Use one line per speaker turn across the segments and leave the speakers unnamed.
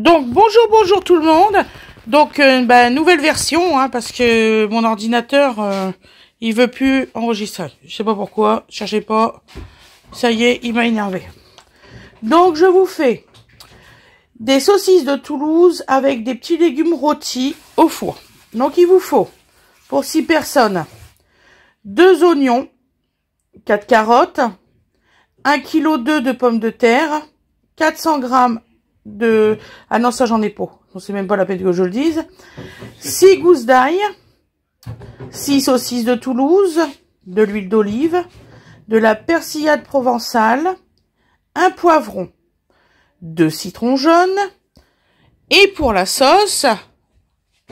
Donc bonjour tout le monde. Donc nouvelle version hein, parce que mon ordinateur il veut plus enregistrer. Je sais pas pourquoi, cherchez pas. Ça y est, il m'a énervé. Donc je vous fais des saucisses de Toulouse avec des petits légumes rôtis au four. Donc il vous faut pour 6 personnes 2 oignons, 4 carottes, 1,2 kg de pommes de terre, 400 g de... Ah non, ça j'en ai pas. C'est même pas la peine que je le dise. 6 gousses d'ail, 6 saucisses de Toulouse, de l'huile d'olive, de la persillade provençale, un poivron, 2 citrons jaunes. Et pour la sauce,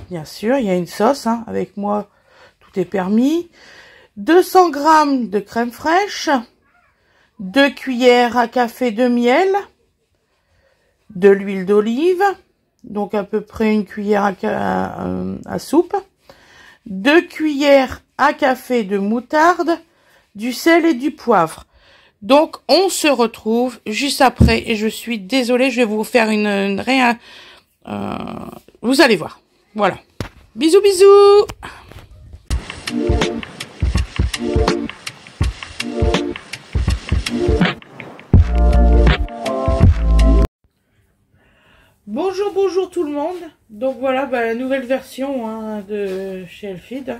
bien sûr, il y a une sauce. Hein, avec moi, tout est permis. 200 g de crème fraîche, 2 cuillères à café de miel, de l'huile d'olive, donc à peu près une cuillère à soupe, 2 cuillères à café de moutarde, du sel et du poivre. Donc on se retrouve juste après et je suis désolée, je vais vous faire une vous allez voir. Voilà. Bisous bisous. Bonjour tout le monde. Donc voilà la nouvelle version hein, de chez Elfid.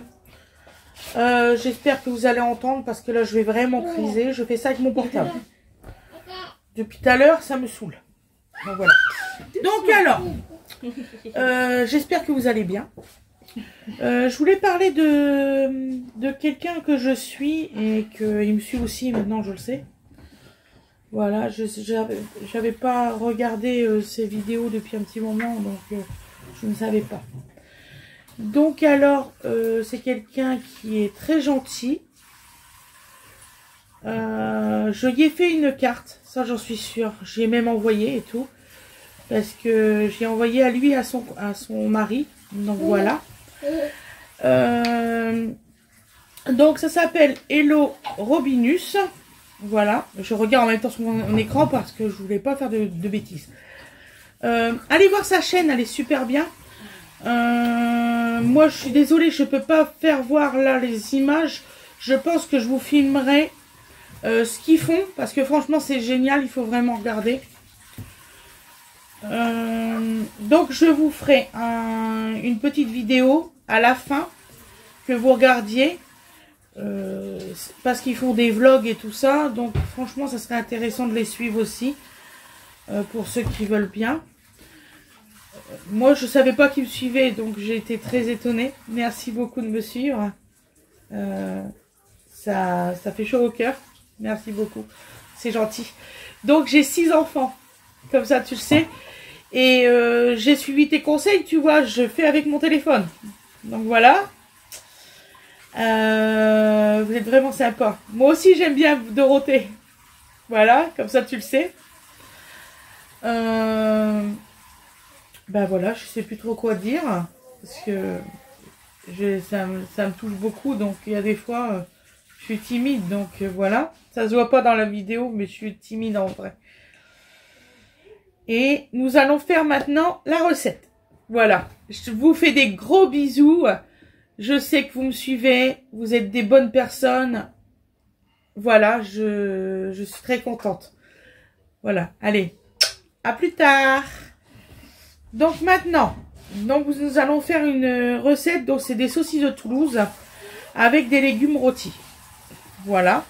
J'espère que vous allez entendre parce que là je vais vraiment criser. Je fais ça avec mon portable. Depuis tout à l'heure ça me saoule. Donc voilà. Donc alors, j'espère que vous allez bien. Je voulais parler de quelqu'un que je suis et qu'il me suit aussi maintenant, je le sais. Voilà, j'avais pas regardé ces vidéos depuis un petit moment, donc je ne savais pas. Donc alors, c'est quelqu'un qui est très gentil. Je lui ai fait une carte, ça j'en suis sûre. J'ai même envoyé et tout. Parce que j'ai envoyé à lui, à son mari. Donc voilà. Donc ça s'appelle Hello Robinus. Voilà. Je regarde en même temps sur mon écran parce que je voulais pas faire de bêtises. Allez voir sa chaîne, elle est super bien. Moi je suis désolée, je peux pas faire voir là les images. Je pense que je vous filmerai ce qu'ils font. Parce que franchement c'est génial, il faut vraiment regarder. Donc je vous ferai une petite vidéo à la fin que vous regardiez parce qu'ils font des vlogs et tout ça, donc franchement ça serait intéressant de les suivre aussi pour ceux qui veulent bien. Moi je savais pas qu'ils me suivaient, donc j'ai été très étonnée. Merci beaucoup de me suivre, ça fait chaud au cœur. Merci beaucoup, c'est gentil. Donc j'ai 6 enfants, comme ça tu le sais. Et j'ai suivi tes conseils, tu vois, je fais avec mon téléphone. Donc voilà. Vous êtes vraiment sympa. Moi aussi j'aime bien Dorothée. Voilà, comme ça tu le sais. Ben voilà, je sais plus trop quoi dire. Parce que ça me touche beaucoup. Donc il y a des fois, je suis timide. Donc voilà. Ça se voit pas dans la vidéo, mais je suis timide en vrai. Et nous allons faire maintenant la recette. Voilà. Je vous fais des gros bisous. Je sais que vous me suivez. Vous êtes des bonnes personnes. Voilà. Je suis très contente. Voilà. Allez. À plus tard. Donc maintenant. Nous allons faire une recette. Donc c'est des saucisses de Toulouse. Avec des légumes rôtis. Voilà.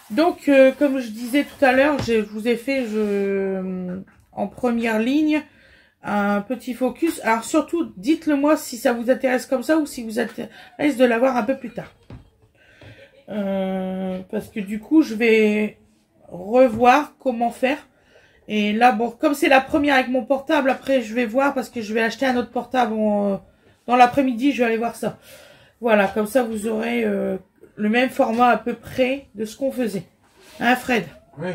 Donc comme je disais tout à l'heure. Je vous ai fait... en première ligne un petit focus. Alors surtout dites-le moi si ça vous intéresse comme ça ou si vous intéresse de l'avoir un peu plus tard, parce que du coup je vais revoir comment faire. Et là bon, comme c'est la première avec mon portable, après je vais voir parce que je vais acheter un autre portable dans l'après-midi. Je vais aller voir ça. Voilà, comme ça vous aurez le même format à peu près de ce qu'on faisait, hein Fred?
Oui.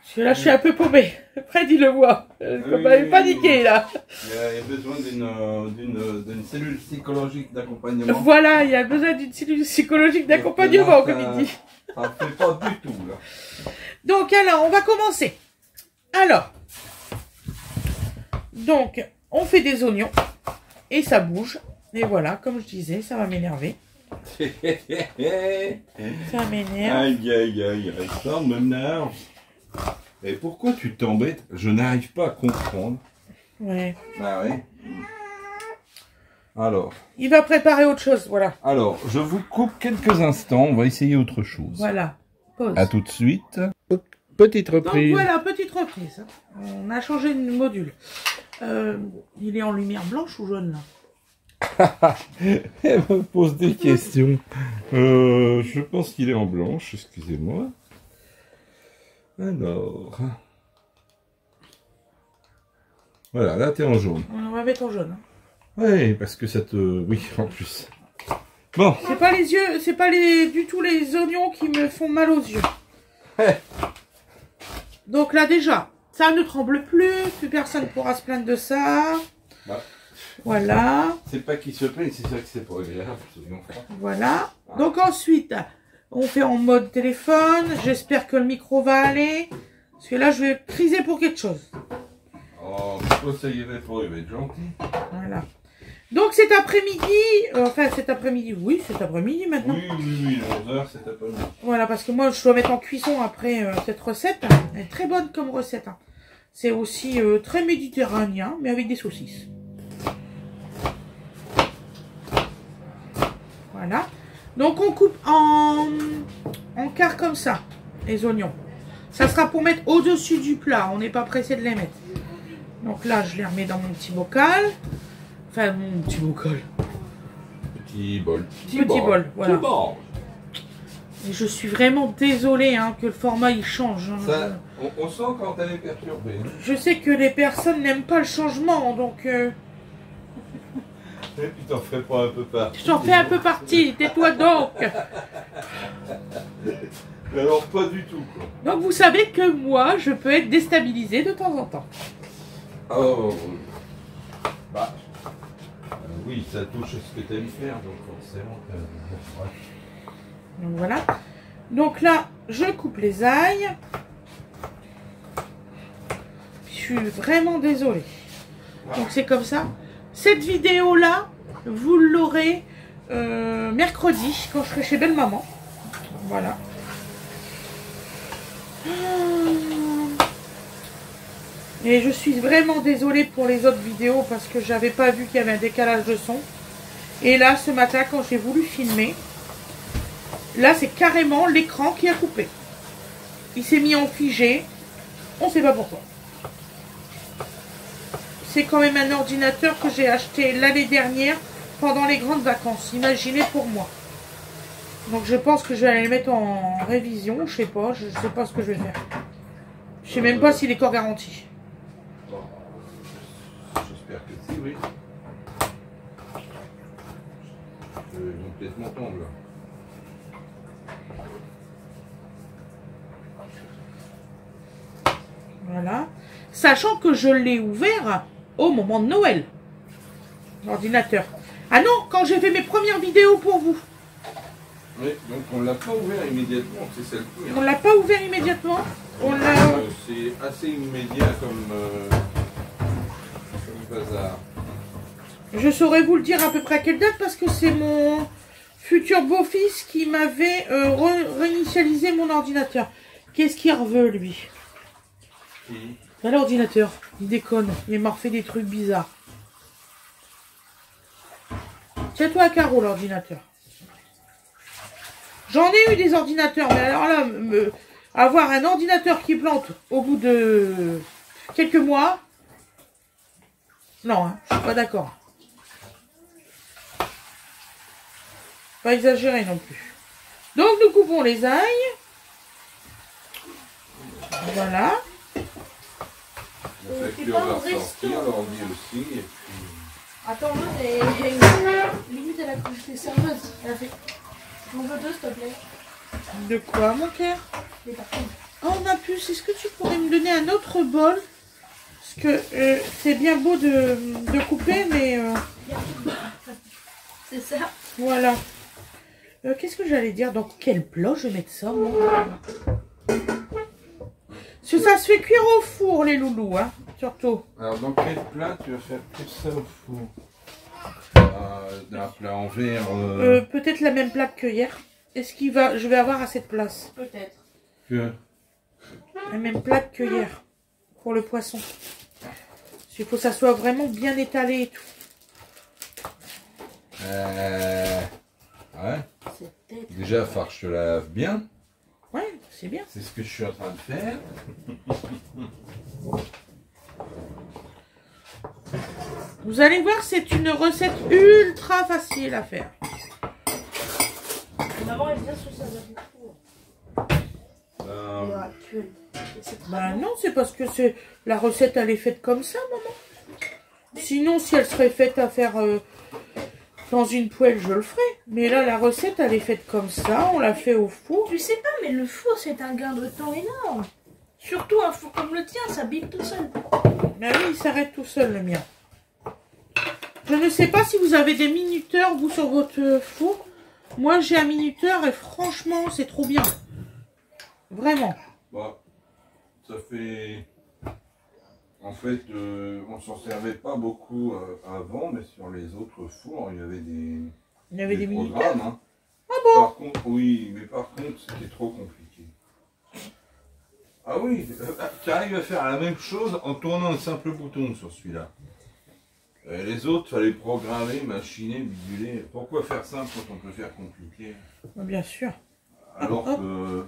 Parce que là, je suis un peu paumée. Fred, il le voit. Je peux pas paniquer, là.
Il y a besoin d'une cellule psychologique d'accompagnement.
Voilà, il y a besoin d'une cellule psychologique d'accompagnement, comme il dit.
Ça ne fait pas du tout, là.
Donc, alors, on va commencer. Alors, Donc, on fait des oignons et ça bouge. Et voilà, comme je disais, ça va m'énerver. Ça m'énerve.
Aïe, aïe, aïe, ça m'énerve. Et pourquoi tu t'embêtes? Je n'arrive pas à comprendre.
Ouais.
Ah oui. Alors.
Il va préparer autre chose, voilà.
Alors, je vous coupe quelques instants. On va essayer autre chose.
Voilà. Pause.
À tout de suite. Petite reprise.
Donc voilà, petite reprise. On a changé de module. Il est en lumière blanche ou jaune là?
Elle me pose des questions. Je pense qu'il est en blanche, excusez-moi. Alors. Voilà, là t'es en jaune.
On va mettre en jaune.
Oui, parce que ça te... Oui, en plus. Bon.
C'est pas les yeux, c'est pas du tout les oignons qui me font mal aux yeux. Donc là déjà, ça ne tremble plus personne ne pourra se plaindre de ça.
Bah,
voilà.
C'est pas qu'ils se plaignent, c'est ça que c'est pas agréable.
Voilà. Donc ensuite, on fait en mode téléphone. J'espère que le micro va aller. Parce que là, je vais criser pour quelque chose.
Oh, ça y est, pour être gentil.
Voilà. Donc cet après-midi, cet après-midi, oui, cet après-midi maintenant.
Oui, 11h cet après-midi.
Voilà, parce que moi je dois mettre en cuisson après cette recette. Elle est très bonne comme recette. Hein. C'est aussi très méditerranéen, mais avec des saucisses. Voilà. Donc on coupe en quart comme ça, les oignons. Ça sera pour mettre au-dessus du plat, on n'est pas pressé de les mettre. Donc là, je les remets dans mon petit bocal. Enfin, mon petit bocal.
Petit bol.
Petit bol, voilà.
Petit bol.
Et je suis vraiment désolée hein, que le format il change. Hein.
Ça, on sent quand elle est perturbée.
Je sais que les personnes n'aiment pas le changement, donc...
Et puis t'en ferais pas un peu partie.
J'en fais un peu partie, tais-toi donc.
Mais alors pas du tout quoi.
Donc vous savez que moi, je peux être déstabilisée de temps en temps.
Oh, bah, oui, ça touche ce que tu aimes faire, donc forcément. Ouais.
Donc voilà. Donc là, je coupe les ailes. Je suis vraiment désolée. Donc c'est comme ça. Cette vidéo-là, vous l'aurez mercredi, quand je serai chez Belle Maman. Voilà. Et je suis vraiment désolée pour les autres vidéos parce que j'avais pas vu qu'il y avait un décalage de son. Et là, ce matin, quand j'ai voulu filmer, là, c'est carrément l'écran qui a coupé. Il s'est mis en figé. On sait pas pourquoi. C'est quand même un ordinateur que j'ai acheté l'année dernière pendant les grandes vacances. Imaginez pour moi. Donc je pense que je vais aller le mettre en révision. Je sais pas ce que je vais faire. Je sais même pas s'il est encore garanti.
J'espère que si, oui. Ils vont peut-être m'entendre là.
Voilà. Sachant que je l'ai ouvert au moment de Noël. L'ordinateur. Ah non, quand j'ai fait mes premières vidéos pour vous.
Oui, donc on l'a pas ouvert immédiatement, c'est ça le coup.
On l'a pas ouvert immédiatement. On l'a...
C'est assez immédiat comme bazar.
Je saurais vous le dire à peu près à quelle date parce que c'est mon futur beau-fils qui m'avait réinitialisé mon ordinateur. Qu'est-ce qu'il veut lui? L'ordinateur, il déconne, il m'a refait des trucs bizarres. Tiens-toi à carreau l'ordinateur. J'en ai eu des ordinateurs, mais alors là, avoir un ordinateur qui plante au bout de quelques mois, non, hein, je suis pas d'accord. Pas exagéré non plus. Donc nous coupons les ailes. Voilà.
La facture va ressortir, l'ordi aussi, et puis...
Attends, moi, limite, elle a couché des serveuses. Elle a fait... J'en veux deux, s'il te plaît.
De quoi, mon cœur?
Les parfums.
Oh, ma puce, est-ce que tu pourrais me donner un autre bol? Parce que c'est bien beau de couper, mais...
C'est ça.
Voilà. Qu'est-ce que j'allais dire? Dans quel plat je vais mettre ça, moi? Parce que ça se fait cuire au four, les loulous, hein. surtout.
Alors, dans quel plat tu vas faire que ça au four? Un plat en verre.
Peut-être la même plaque que hier. Est-ce qu'il va... Je vais avoir assez de place.
Peut-être.
Que...
La même plaque que hier. Pour le poisson. Il faut que ça soit vraiment bien étalé et tout.
Ouais.
C'est peut-être.
Déjà, faut que je te lave bien.
Ouais, c'est bien.
C'est ce que je suis en train de faire.
Vous allez voir, c'est une recette ultra facile à faire.
Maman elle vient sur sa four. Actuelle.
Bah non, c'est parce que c'est la recette, elle est faite comme ça, maman. Sinon, si elle serait faite à faire dans une poêle, je le ferais. Mais là, la recette, elle est faite comme ça. On l'a fait au four.
Tu sais pas, mais le four c'est un gain de temps énorme. Surtout un four comme le tien, ça bip tout seul.
Mais oui, il s'arrête tout seul, le mien. Je ne sais pas si vous avez des minuteurs, vous, sur votre four. Moi, j'ai un minuteur et franchement, c'est trop bien. Vraiment.
Bah, ça fait... En fait, on s'en servait pas beaucoup avant, mais sur les autres fours, il y avait des
minuteurs.
programmes. Hein.
Ah bon?
Par contre, oui, mais par contre, c'était trop compliqué. Ah oui, tu arrives à faire la même chose en tournant un simple bouton sur celui-là. Les autres, fallait programmer, machiner, biduler. Pourquoi faire simple quand on peut faire compliqué?
Bien sûr.
Alors que...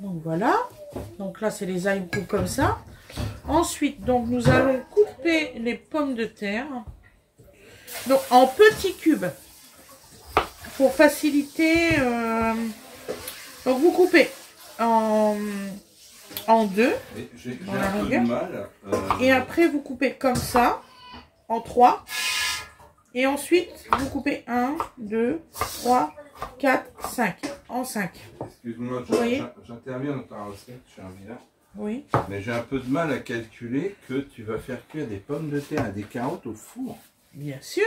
Donc voilà. Donc là, c'est les ailes coupes comme ça. Ensuite, donc nous allons couper les pommes de terre. Donc en petits cubes. Pour faciliter. Donc vous coupez en deux.
J'ai
Dans la
un peu de
longueur.
mal.
Et après, vous coupez comme ça. En 3. Et ensuite, vous coupez 1, 2, 3, 4, 5. En 5.
Excuse-moi,
Vous voyez,
j'interviens dans ta recette, je suis un vilain.
oui.
Mais j'ai un peu de mal à calculer que tu vas faire cuire des pommes de terre et des carottes au four.
Bien sûr.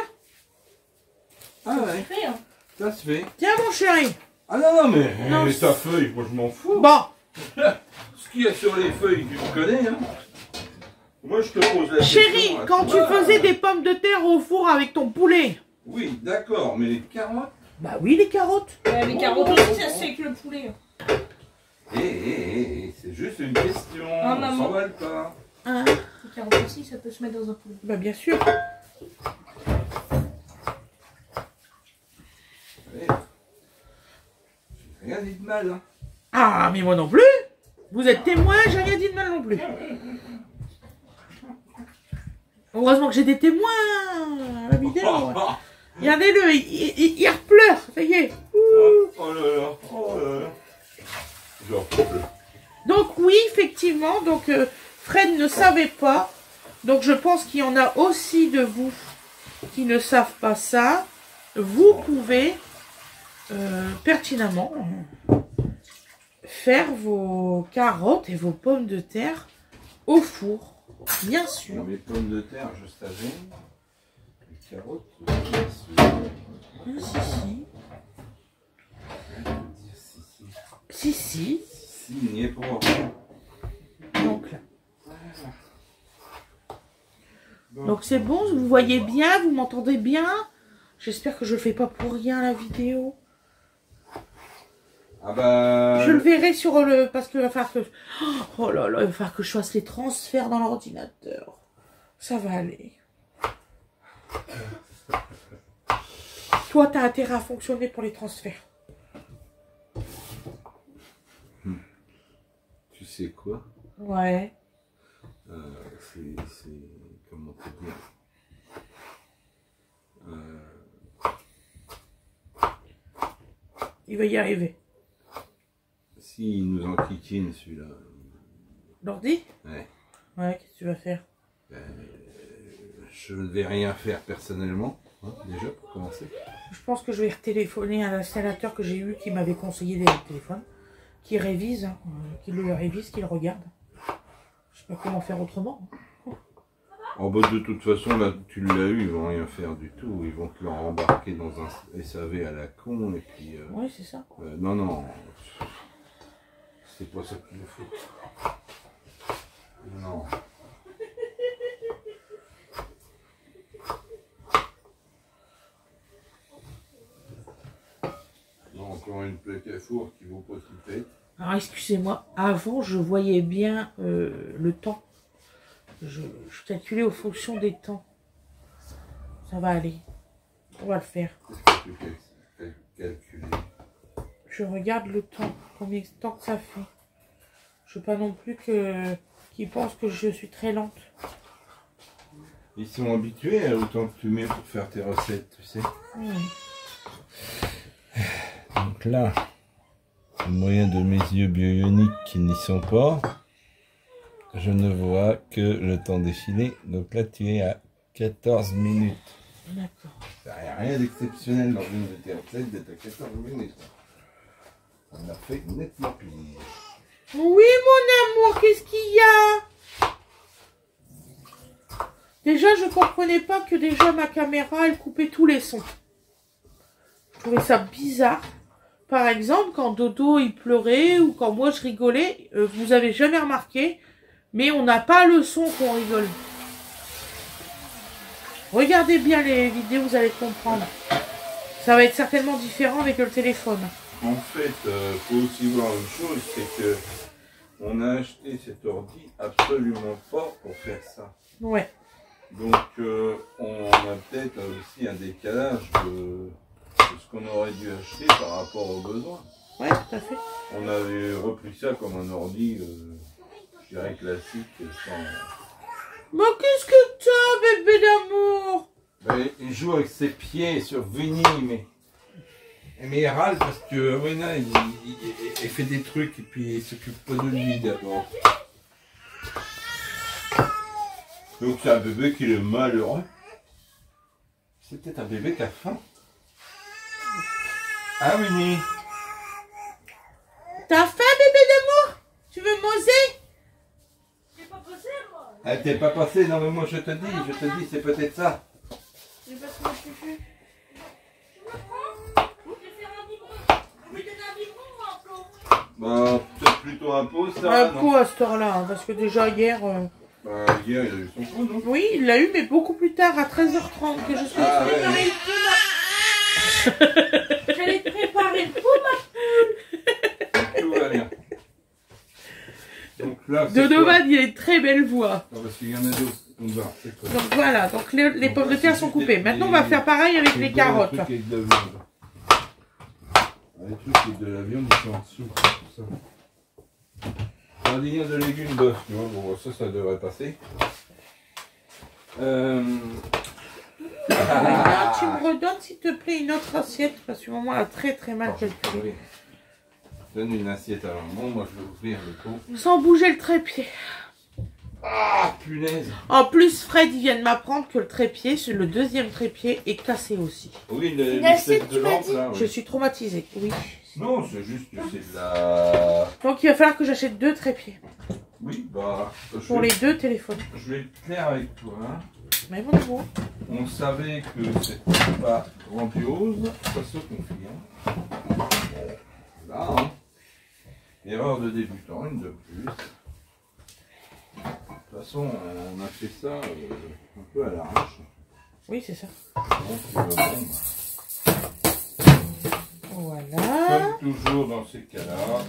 Ah ouais,
C'est fait, hein.
ça se fait.
Tiens, mon chéri.
Ah non, non, mais,
Non,
mais
c'est-
ta feuille, moi je m'en fous.
Bon.
Ce qu'il y a sur les feuilles, tu le connais, hein. Moi je te pose la
Chéri,
question.
quand tu faisais des pommes de terre au four avec ton poulet.
Oui, d'accord, mais les carottes...
Bah oui, les carottes.
Les carottes aussi, ça se fait avec le poulet.
C'est juste une question,
Ah,
on
maman.
s'emballe pas.
Hein?
Les carottes aussi, ça peut se mettre dans un poulet.
Bah bien sûr.
Allez. J'ai rien dit de mal, hein.
Ah, mais moi non plus. Vous êtes témoin, j'ai rien dit de mal non plus. Heureusement que j'ai des témoins à la vidéo. Regardez-le, il repleure, ça y est.
Oh là là, oh là là. Genre,
Donc oui, effectivement, donc Fred ne savait pas. Donc je pense qu'il y en a aussi de vous qui ne savent pas ça. Vous pouvez pertinemment faire vos carottes et vos pommes de terre au four, bien sûr.
les pommes de terre, je savais. Les carottes, bien sûr.
Si.
Si, il n'y est pas.
Donc là. Donc c'est bon, vous voyez bien, vous m'entendez bien. J'espère que je ne fais pas pour rien la vidéo.
Ah bah...
Je le verrai sur le... Parce qu'il va falloir que... Oh là là, il va falloir que je fasse les transferts dans l'ordinateur. Ça va aller. Toi, t'as intérêt à fonctionner pour les transferts.
Tu sais quoi?
Ouais.
C'est... Comment te dire?
Il va y arriver.
Si, il nous enquiquine celui-là.
L'ordi?
Ouais.
Ouais, qu'est-ce que tu vas faire?
Je ne vais rien faire personnellement, hein, déjà, pour commencer.
Je pense que je vais téléphoner à l'installateur que j'ai eu qui m'avait conseillé des téléphones. Qui révise, hein, qui le révise, qui le regarde. Je sais pas comment faire autrement.
En bas de toute façon, là, tu l'as eu, ils vont rien faire du tout. Ils vont te le rembarquer dans un SAV à la con, et puis...
Oui, c'est ça.
non, non. C'est pas ça qu'il faut. Non. Non, encore une plaque à four qui vaut pas si pète.
Alors excusez-moi, avant je voyais bien le temps. Je calculais aux fonctions des temps. Ça va aller. On va le faire.
Qu'est-ce que tu peux calculer?
Je regarde le temps. Combien de temps que ça fait. Je veux pas non plus qu'ils pensent que je suis très lente.
Ils sont habitués à autant que tu mets pour faire tes recettes, tu sais. Donc là, au moyen de mes yeux bioniques qui n'y sont pas, je ne vois que le temps défilé. Donc là, tu es à 14 minutes.
D'accord.
Ça n'a rien d'exceptionnel dans une de tes recettes d'être à 14 minutes. On a fait nettement pire.
Oui, mon amour, qu'est-ce qu'il y a? Déjà, je comprenais pas que déjà ma caméra, elle coupait tous les sons. Je trouvais ça bizarre. Par exemple, quand Dodo, il pleurait ou quand moi, je rigolais, vous avez jamais remarqué, mais on n'a pas le son qu'on rigole. Regardez bien les vidéos, vous allez comprendre. Ça va être certainement différent avec le téléphone.
En fait, faut aussi voir une chose, c'est que on a acheté cet ordi absolument pas pour faire ça.
Ouais.
Donc, on a peut-être aussi un décalage de ce qu'on aurait dû acheter par rapport aux besoins.
Ouais, tout à fait.
On avait repris ça comme un ordi, je dirais classique, sans...
Mais qu'est-ce que t'as, bébé d'amour?
Ben, il joue avec ses pieds sur vinyle, mais il râle parce que Wena, il fait des trucs et puis il s'occupe pas de lui d'abord. Donc c'est un bébé qui est malheureux. C'est peut-être un bébé qui a faim. Ah Winnie.
T'as faim, bébé d'amour? Tu veux manger?
J'ai pas passé, moi.
Ah, t'es pas passé, non mais moi je te dis, c'est peut-être ça.
J'ai pas trop chuchu. Tu me prends? Je vais faire un biberon. Je vais donner un biberon ou un pot?
Bah, peut-être plutôt un pot, ça.
Un
non
pot à cette heure-là, hein, parce que déjà hier...
Bah, hier il a eu son pot, non?
Oui, il l'a eu, mais beaucoup plus tard, à 13h30, que je suis
Ah,
allée préparer
ouais.
le pot.
J'allais te préparer le pot, ma...
Tout va bien. Donc là, c'est
Donovan, il a une très belle voix.
non, parce qu'il y en a d'autres. Donc, voilà, c'est quoi?
Donc voilà, donc les pommes de terre sont coupées. Maintenant, on va faire pareil avec les carottes.
Les trucs avec de la viande. Les trucs avec de la viande, ils sont en dessous. Tout ça. Sardinière de légumes bœuf, tu vois, bon, ça devrait passer.
Ah, tu me redonnes, s'il te plaît, une autre assiette, parce que maman a très très mal calculé.
Oui. Donne une assiette à maman, moi je vais ouvrir le pot.
Sans bouger le trépied.
Ah, punaise!
En plus, Fred, il vient de m'apprendre que le trépied, le deuxième trépied, est cassé aussi.
Oui,
Une
le
assiette,
set de
tu m'as
lampe
dit
là.
Je
Oui.
suis traumatisée, oui.
Non, c'est juste que c'est de la.
Donc il va falloir que j'achète 2 trépieds.
Oui, bah.
Pour les 2 téléphones.
Je vais être clair avec toi. Hein.
Mais mon amour.
On savait que c'était pas grandiose, ça se confirme. Là, hein. Erreur de débutant, une de plus. De toute façon, on a fait ça un peu à l'arrache.
Oui, c'est ça.
Donc,
Voilà.
comme toujours dans ces cas-là,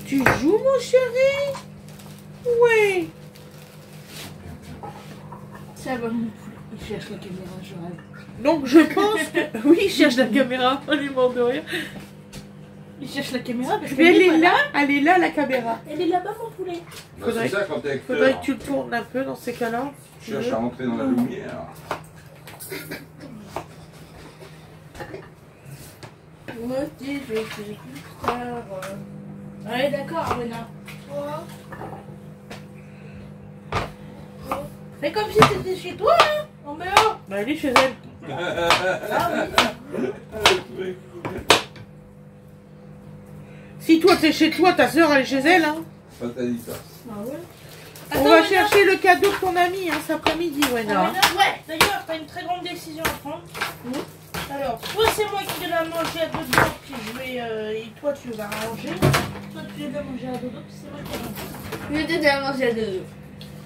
Tu joues, mon chéri? Oui.
Ça va, mon poulet. Il cherche la caméra, je rêve.
Donc je pense que... Oui, il cherche la caméra, pas lui mort de rire.
Il cherche la caméra parce
Mais elle est là, la caméra.
Elle est là-bas, mon poulet.
bah,
Faudrait-
c'est ça quand t'es acteur.
Faudrait que tu le tournes un peu dans ces cas-là.
Tu cherches à rentrer dans la lumière.
Moi aussi, je vais plus tard. Ouais, d'accord, Rena. Fais comme si c'était chez toi, hein. Non, mais oh.
Bah, elle est chez elle.
Ah oui.
Si toi t'es chez toi, ta soeur elle est chez elle. Hein.
Fatalitas.
Ah ouais.
On
Attends,
va
Rena.
chercher le cadeau de ton ami cet après-midi, Wena.
Rena, ouais, d'ailleurs, t'as une très grande décision à prendre. Alors, soit c'est moi qui donne à manger à Dodo, puis je vais, et toi tu vas ranger. Toi tu donnes à manger à Dodo, puis c'est moi qui vais ranger.
Je vais donner à manger à Dodo.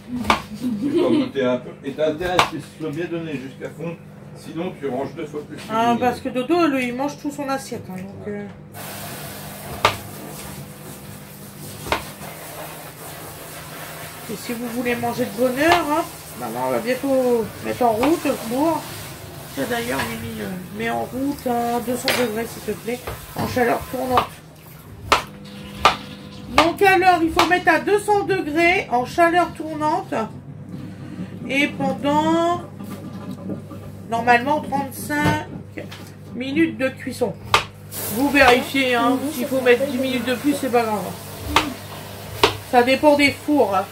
Comme t'es un peu. Et t'as intérêt à ce que ce soit bien donné jusqu'à fond. Sinon, tu ranges 2 fois plus.
Ah, parce que Dodo, lui, il mange tout son assiette. Hein, donc, Et si vous voulez manger de bonne heure, hein, maman va bientôt mettre en route le four. D'ailleurs, Mimi, mets en route à 200 degrés, s'il te plaît, en chaleur tournante. Donc alors, il faut mettre à 200 degrés en chaleur tournante. Et pendant, normalement, 35 minutes de cuisson. Vous vérifiez, hein, s'il faut mettre 10 minutes de plus, c'est pas grave. Ça dépend des fours. Hein.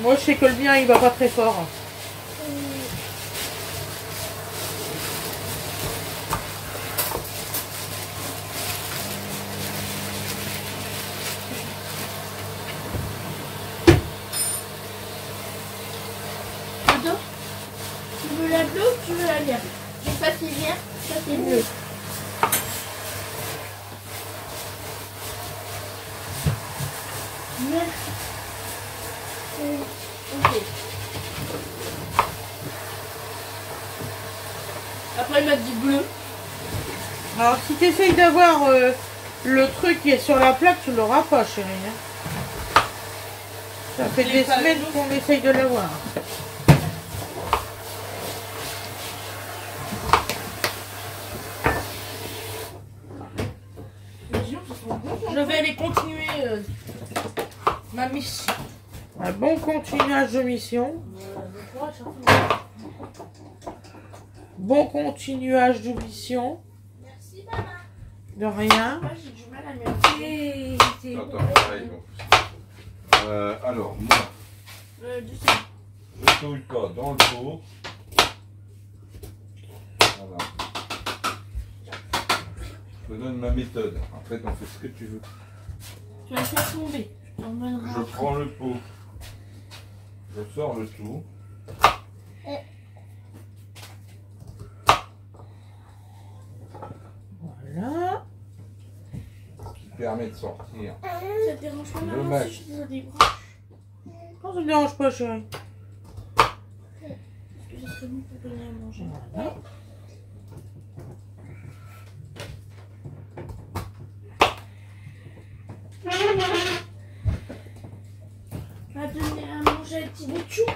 Moi, je sais que le mien, il va pas très fort.
Dodo, tu veux la bleue ou tu veux la verte? Ça c'est vert, ça c'est bleu. Merci. Ok. Après il m'a dit bleu.
Alors, si tu essayes d'avoir le truc qui est sur la plaque, tu l'auras pas, chérie. Hein. Ça fait des semaines qu'on essaye de l'avoir.
Je vais aller continuer ma mission.
Un bon continuage de mission. Bon continuage de mission.
Merci maman.
De rien.
Moi j'ai du mal à me
Attends, pareil, bon. Alors, moi, je touille pas dans le pot. Voilà. Je te donne ma méthode. Après, t'en fais ce que tu veux.
Tu vas le faire tomber.
Je prends le pot. Je sors le tout.
Voilà.
Ce qui permet de sortir.
Ça te dérange pas
Le
maman
match.
si je te débranche?
Non, ça ne dérange pas, chérie.
Parce que ça serait bon pour donner à manger.
Voilà.
On va donner à manger à Tibouchou.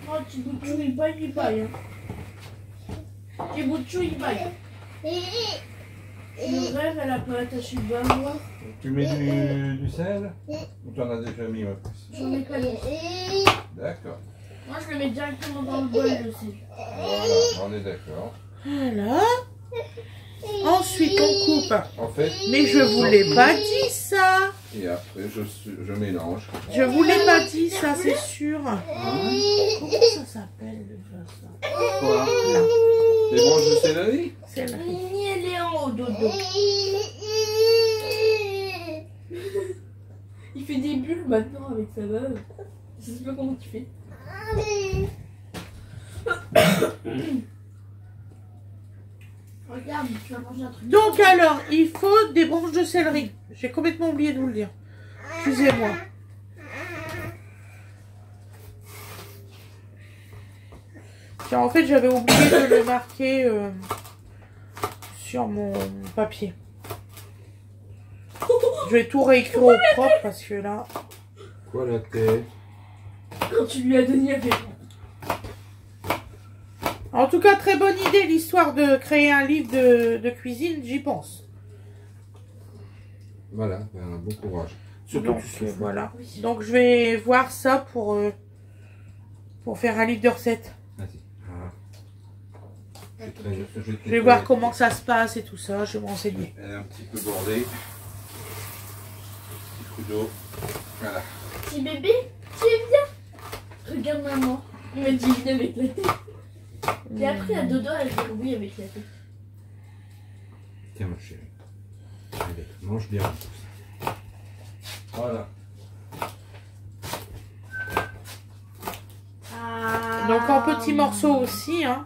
Oh, Tibouchou, il baille, hein. Tibouchou, il baille. Le rêve, elle a pas attaché le bas, moi.
Tu mets du sel? Ou t'en as déjà mis en plus?
J'en ai pas mis.
D'accord.
Moi, je le mets directement dans le bol, le sel.
Voilà, on est d'accord.
Voilà. Ensuite, on coupe.
En fait,
Mais je vous l'ai pas dit ça.
et après je mélange.
Je vous l'ai pas dit ça, c'est sûr.
Hein?
Comment ça s'appelle déjà ça?
Quoi? Les branches de céleri?
C'est là.
Mini, elle est en haut, Dodo. Il fait des bulles maintenant avec sa main. Je sais pas comment tu fais. Regarde, tu vas manger un truc.
Donc alors, il faut des branches de céleri. J'ai complètement oublié de vous le dire. Excusez-moi. Tiens, en fait, j'avais oublié de le marquer sur mon papier. Je vais tout réécrire au propre parce que là...
Quoi la tête?
Quand tu lui as donné avec.
En tout cas, très bonne idée l'histoire de créer un livre de cuisine, j'y pense.
Voilà, ben, bon courage. Surtout
Donc,
que tu souffles.
voilà. Donc je vais voir ça pour faire un livre de recettes.
Vas-y. Voilà.
Je vais voir comment ça se passe et tout ça, je vais me renseigner.
Elle est un petit peu bordée. Petit coup d'eau. Voilà.
Petit bébé, tu es bien. Regarde maman. Il m'a dit viens avec la tête. Et après, à Dodo, elle dit oui avec la tête.
Tiens ma chérie. Allez, mange bien. Voilà.
Donc en petits morceaux aussi, hein.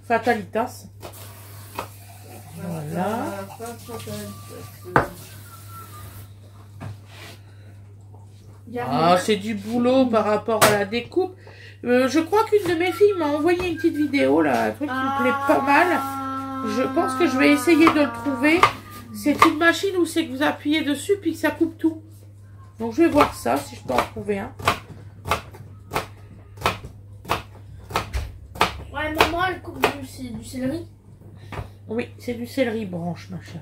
Fatalitas. Voilà. Ah, c'est du boulot par rapport à la découpe. Je crois qu'une de mes filles m'a envoyé une petite vidéo, là, un truc qui me plaît pas mal. Je pense que je vais essayer de le trouver. C'est une machine où c'est que vous appuyez dessus puis que ça coupe tout. Donc je vais voir ça, si je peux en trouver un.
Ouais, maman, elle coupe du céleri.
Oui, c'est du céleri branche, ma chérie.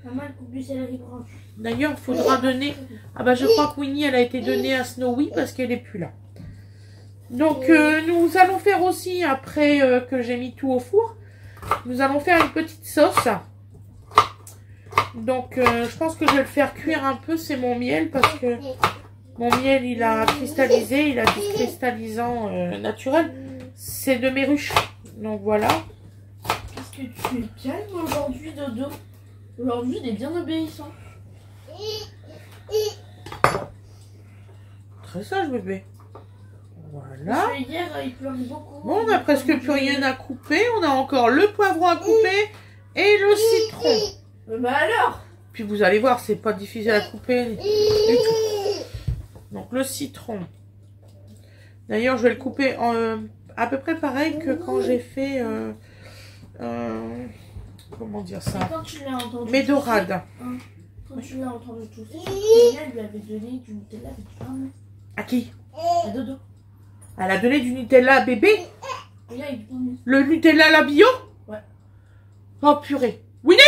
Maman, elle coupe du céleri branche.
D'ailleurs, il faudra donner... Ah bah je crois que Winnie, elle a été donnée à Snowy parce qu'elle n'est plus là. Donc nous allons faire aussi, après que j'ai mis tout au four, nous allons faire une petite sauce. Donc je pense que je vais le faire cuire un peu, c'est mon miel, parce que mon miel il a cristallisé, il a du cristallisant naturel. C'est de mes ruches. Donc voilà.
Est-ce que tu es calme aujourd'hui, Dodo? Aujourd'hui, il est bien obéissant.
Très sage, bébé. Voilà.
Parce que hier, il pleurait beaucoup.
Bon, on n'a presque plus rien à couper. On a encore le poivron à couper et le citron.
Bah alors?
Puis vous allez voir, c'est pas difficile à couper du tout. Donc le citron. D'ailleurs, je vais le couper à peu près pareil que quand j'ai fait... comment dire ça?
Quand tu l'as entendu...
Mes dorades.
Quand tu l'as entendu tout ça, elle lui avait donné du Nutella avec du pain.
À qui?
À Dodo.
Elle a donné du Nutella à bébé?
Oui, avec du pain.
Le Nutella à la bio?
Ouais.
Oh purée. Winnie!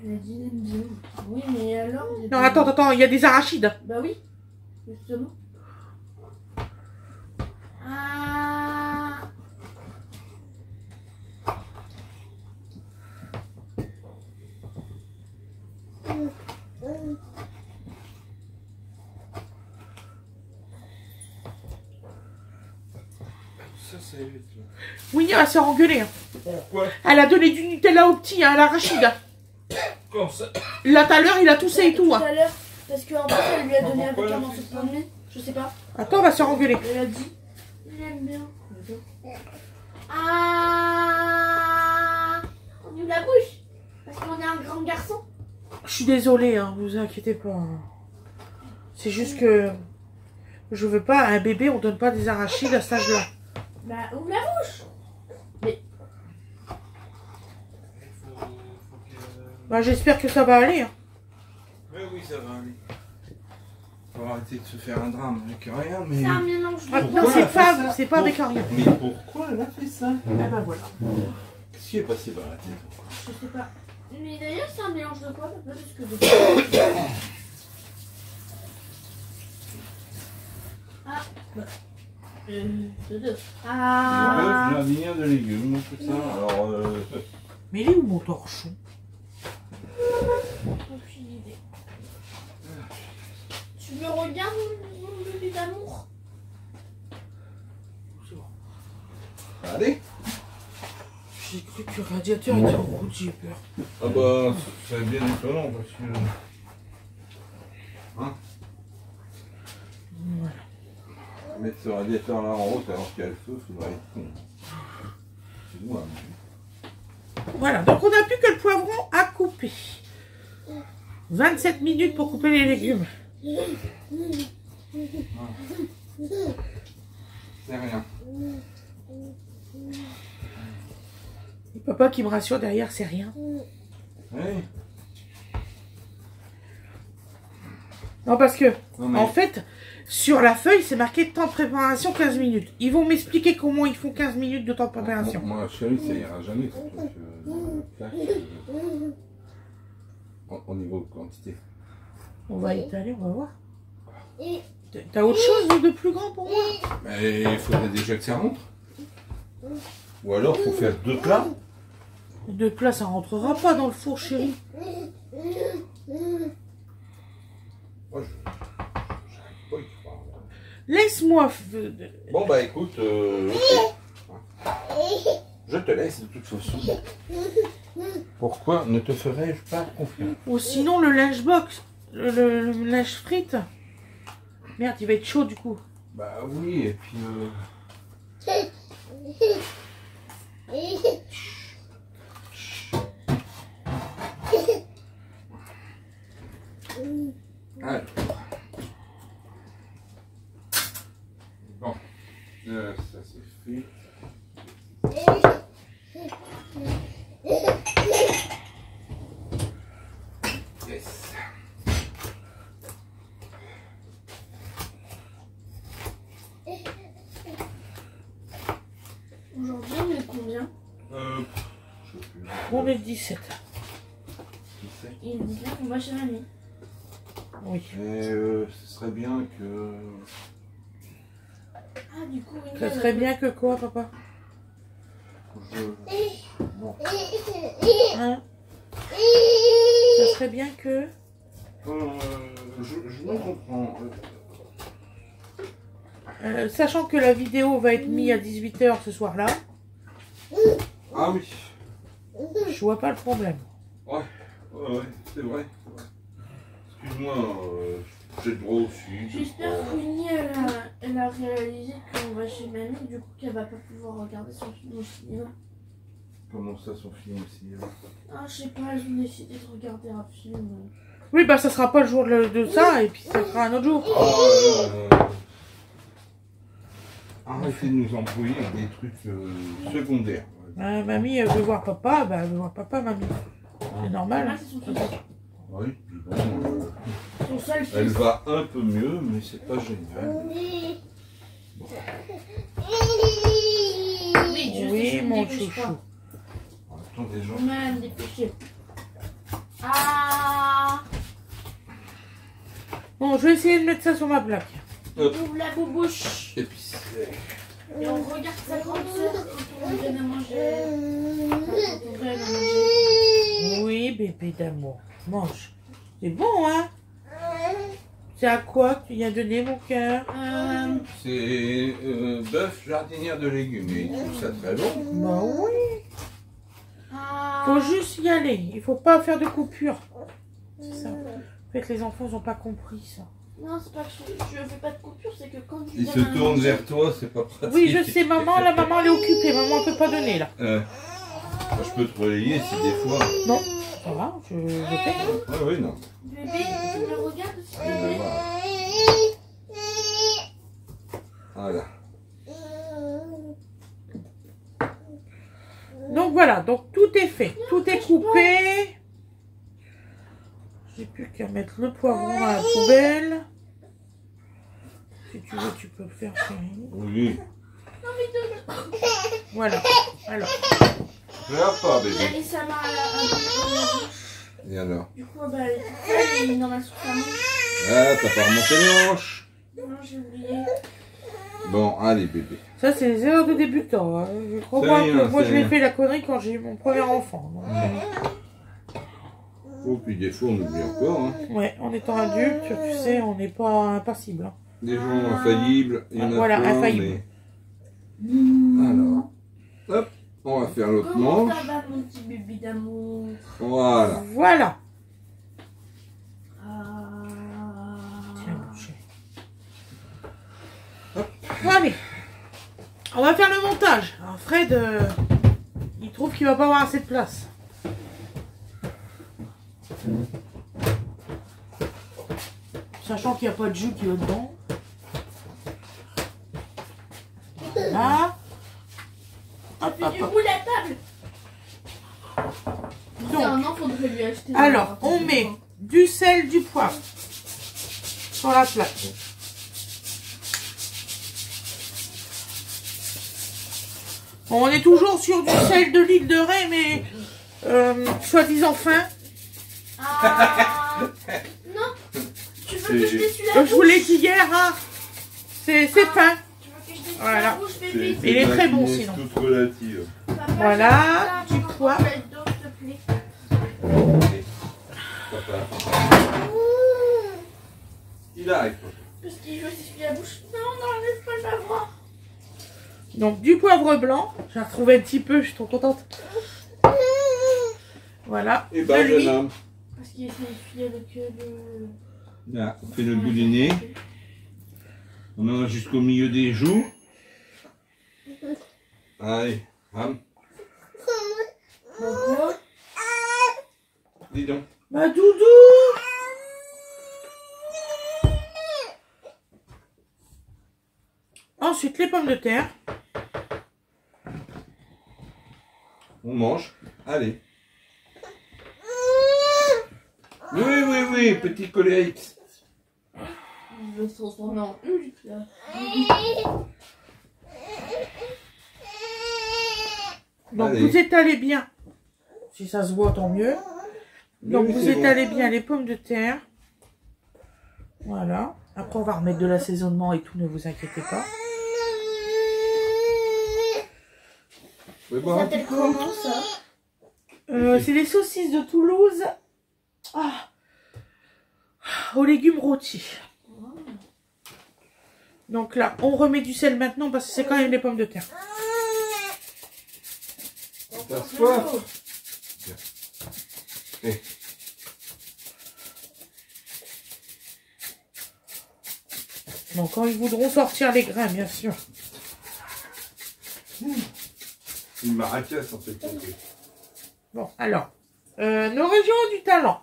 Elle a dit elle aime bien. Oui, mais alors...
Non, attends, il y a des arachides.
Bah oui, justement. Ah...
Ça, c'est vite.
Winnie, elle s'est engueulée. Hein.
Pourquoi?
Elle a donné du Nutella au petit, hein, à l'arachide.
Comme ça?
Là, tout à l'heure, il a toussé et tout.
Tout
Hein.
à l'heure, parce qu'en fait, elle lui a donné avec
Pourquoi
un
elle a
morceau de
fait
pain de mie. Je sais pas.
Attends, on va se faire engueuler.
Elle a dit, il aime bien. Ah... On ouvre la bouche. Parce qu'on est un grand garçon.
Je suis désolée, hein, vous inquiétez pas. Hein. C'est juste que je veux pas, à un bébé, on donne pas des arachides à cet âge-là.
Bah, ouvre la bouche. Mais...
Bah, j'espère que ça va aller. Hein.
Mais oui, ça va aller. On va arrêter de se faire un drame avec rien, mais...
C'est un mélange de...
Ah,
Pourquoi
non,
elle a fait ça?
c'est pas avec un rien.
Mais pourquoi elle a fait ça?
Eh ben voilà.
Qu'est-ce qui est passé par la tête?
Je sais pas. Mais d'ailleurs, c'est un mélange de quoi? Pas plus que de... Ah. De deux. Ah.
Du bœuf, de de légumes, tout ça. Alors,
Mais il est où mon torchon?
Aucune idée. Tu me regardes, mon bébé d'amour?
allez.
J'ai cru que le radiateur était en route, j'ai peur.
Ah bah, c'est bien étonnant parce que... Hein?
Voilà.
Mettre ce radiateur là en route alors qu'il y a le feu, ça doit être con. C'est moi.
Voilà, donc on n'a plus que le poivron à couper. 27 minutes pour couper les légumes.
C'est rien.
Et papa qui me rassure derrière, c'est rien.
Oui.
Non, parce que,
Non, mais...
en fait, sur la feuille, c'est marqué temps de préparation 15 minutes. Ils vont m'expliquer comment ils font 15 minutes de temps de préparation.
Moi, chérie, ça ira jamais ce truc. Au niveau de quantité.
On va étaler, on va voir. T'as autre chose de plus grand pour moi?
Mais il faudrait déjà que ça rentre. Ou alors, il faut faire 2 plats.
2 plats, ça rentrera pas dans le four, chérie.
Moi, j'arrive pas à y croire.
Laisse-moi...
Bon, bah écoute, ok. Je te laisse de toute façon. Pourquoi ne te ferais-je pas confiance?
Ou sinon, le linge box. Le linge frite. Merde, il va être chaud du coup.
Bah oui, et puis... Alors,
On est le 17.
17.
Il dit bien qu'on va chez mamie.
Oui.
Et ce serait bien que...
Ah, du coup, oui.
Ça serait bien que quoi, papa?
Bon.
Hein? Ça serait bien que...
Je me comprends.
Sachant que la vidéo va être mise à 18 h ce soir-là,
Ah oui.
je vois pas le problème.
Ouais, c'est vrai. Excuse-moi, j'ai le droit aussi.
J'espère que Winnie, elle a réalisé qu'on va chez mamie, du coup qu'elle va pas pouvoir regarder son film au cinéma.
Comment ça, son film aussi
Ah, je sais pas, elles ont décidé de regarder un film.
Oui, bah ça sera pas le jour de ça, et puis ça sera un autre jour.
Arrêtez de nous embrouiller avec des trucs secondaires.
Mamie, elle veut voir papa, bah elle veut voir papa, mamie. C'est normal.
Ah, c'est son fils.
Oui, puis bon,
Son seul fils.
elle va un peu mieux, mais c'est pas génial.
Oui, je sais,
Oui,
je me
mon
dépêche
chouchou.
pas.
Attends, les gens.
Je vais me dépêcher. Ah,
Bon, je vais essayer de mettre ça sur ma plaque.
ouvre la boubouche.
Et puis c'est...
Et on regarde sa grande soeur quand on lui donne à manger. Enfin, quand on donne à manger.
Oui, bébé d'amour. Mange. C'est bon, hein? C'est à quoi que tu y as donné, mon cœur?
C'est bœuf jardinière de légumes. Et il trouve ça très bon.
Bah oui.
Ah.
Faut juste y aller. Il faut pas faire de coupure. C'est ça. En fait, les enfants n'ont pas compris ça.
Non, c'est pas que je fais pas de coupure, c'est que quand je
Il
donne
se
à
tourne
manger-
vers toi, c'est pas pratique.
Oui, je sais, maman. La maman, elle est occupée. Maman, elle peut pas donner, là.
Je peux te relayer si des fois.
Non. Ça va, je fais.
Ah oui, non.
Bébé, tu me regardes aussi,
Eh ben,
bébé.
Voilà.
Donc voilà, donc tout est fait. Tout est coupé. J'ai plus qu'à mettre le poivron dans la poubelle. Si tu veux, tu peux le faire, chérie.
Oui.
Non, mais
Voilà. Alors.
Regarde pas,
il a
bébé.
mis sa main à la bouche.
Et alors?
Du coup, bah, elle est dans la soupe à main.
Ah, t'as pas remonté les hanches.
Non, j'ai oublié.
Bon, allez, bébé.
Ça, c'est les erreurs de débutants. Hein. Je crois
C'est
pas
rien,
que moi,
c'est
je l'ai
rien.
fait la connerie quand j'ai eu mon premier enfant. Donc,
Oh, puis des fois, on oublie encore. Hein.
ouais, en étant adulte, tu sais, on n'est pas impassible. Hein.
Des gens infaillibles, il y en a
Voilà,
plein,
infaillible.
mais... Alors, hop, on va faire l'autre
Comment
manche.
ça va, mon petit bébé d'amour?
Voilà.
Voilà.
Ah.
Tiens, mon chéri. Allez. On va faire le montage. Alors, Fred, il trouve qu'il va pas avoir assez de place. Sachant qu'il n'y a pas de jus qui va dedans. Voilà. Hop,
Fais
hop,
du
hop.
boule à table.
Donc,
Un an, faudrait lui acheter.
alors, on met du sel, du poivre sur la plaque. Bon, on est toujours sur du sel de l'île de Ré, mais soi-disant fin.
Ah. Non. Tu veux que je t'essuie la bouche?
Je vous l'ai dit hier, hein. C'est fin.
Tu veux que je t'essuie
Voilà.
la bouche, bébé?
Il est très bon,
finesse
sinon.
toute relative.
Papa,
Voilà,
j'ai pas
du
ça,
poids.
maman, je vais être d'eau, s'il te plaît.
Allez. Papa. Il arrive.
Parce qu'il veut s'essuyer la bouche. Non, non, laisse pas l'avoir.
Donc, du poivre blanc. J'ai retrouvé un petit peu, je suis trop contente. Voilà.
Et bah,
de l'huile.
jeune homme.
Parce qu'il essaie d'essuyer avec le...
Là, on fait le bout du nez. On en a jusqu'au milieu des joues. Allez, hum.
Pourquoi?
Dis donc.
Bah, doudou. Ensuite, les pommes de terre.
On mange. Allez. Oui, petit colérique.
Il veut se transformer en Hulk, là.
Donc,
Allez.
vous étalez bien Si ça se voit, tant mieux. Donc,
Oui,
vous
c'est bon.
étalez bien les pommes de terre. Voilà. Après, on va remettre de l'assaisonnement et tout, ne vous inquiétez pas.
Vous pouvez boire
Ça
un petit
s'appelle
coup?
comment ça?
C'est les saucisses de Toulouse. Ah. Aux légumes rôtis. Donc là, on remet du sel maintenant parce que c'est quand même des pommes de terre.
T'as soif? Tiens. Eh.
Donc quand ils voudront sortir les grains, bien sûr.
Une maracas en fait.
Bon, alors, nos régions du talent.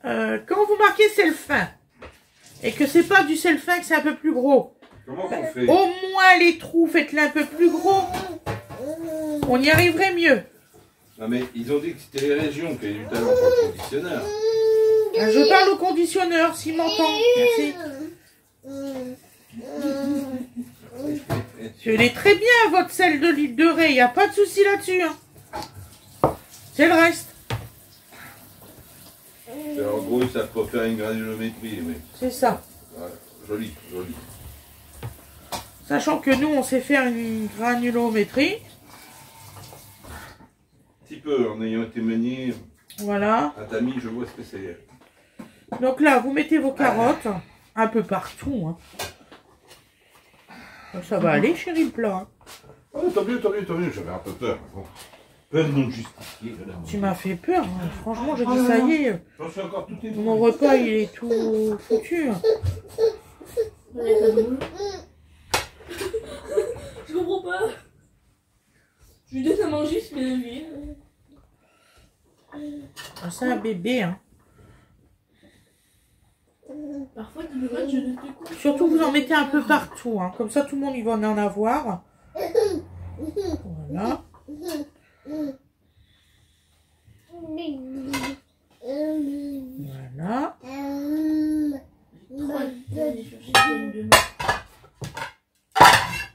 Quand vous marquez sel fin, et que c'est pas du sel fin, que c'est un peu plus gros,
Comment on fait?
au moins les trous, faites-les un peu plus gros. On y arriverait mieux.
Non mais ils ont dit que c'était les régions qui avaient du talent pour le conditionneur.
Je parle au conditionneur, s'il m'entend. Merci. Il est très bien, votre sel de litre de raie. Il n'y a pas de souci là-dessus. Hein. C'est le reste.
En gros, ils savent pas faire une granulométrie, oui.
C'est ça.
Voilà. Joli, joli.
Sachant que nous, on sait faire une granulométrie.
Un petit peu, en ayant été meunier
Voilà.
à Tamis, je vois ce que c'est.
Donc là, vous mettez vos carottes un peu partout. Hein. Ça va aller, chérie, le plat. Hein.
Oh, tant mieux, tant mieux, tant mieux. J'avais un peu peur. Bon. Peur non justifiée.
Tu m'as fait peur. Hein. Franchement, j'ai dit ça y est.
J'en suis encore tout ému.
Mon repas, il est tout foutu. Hein.
Je comprends pas. Je lui donne à manger, c'est bien lui.
Ah, c'est un bébé. Hein.
Parfois, tu me vois, je ne te coupe.
Surtout, vous en mettez un peu partout. Hein. Comme ça, tout le monde, il va en avoir. Voilà. Voilà.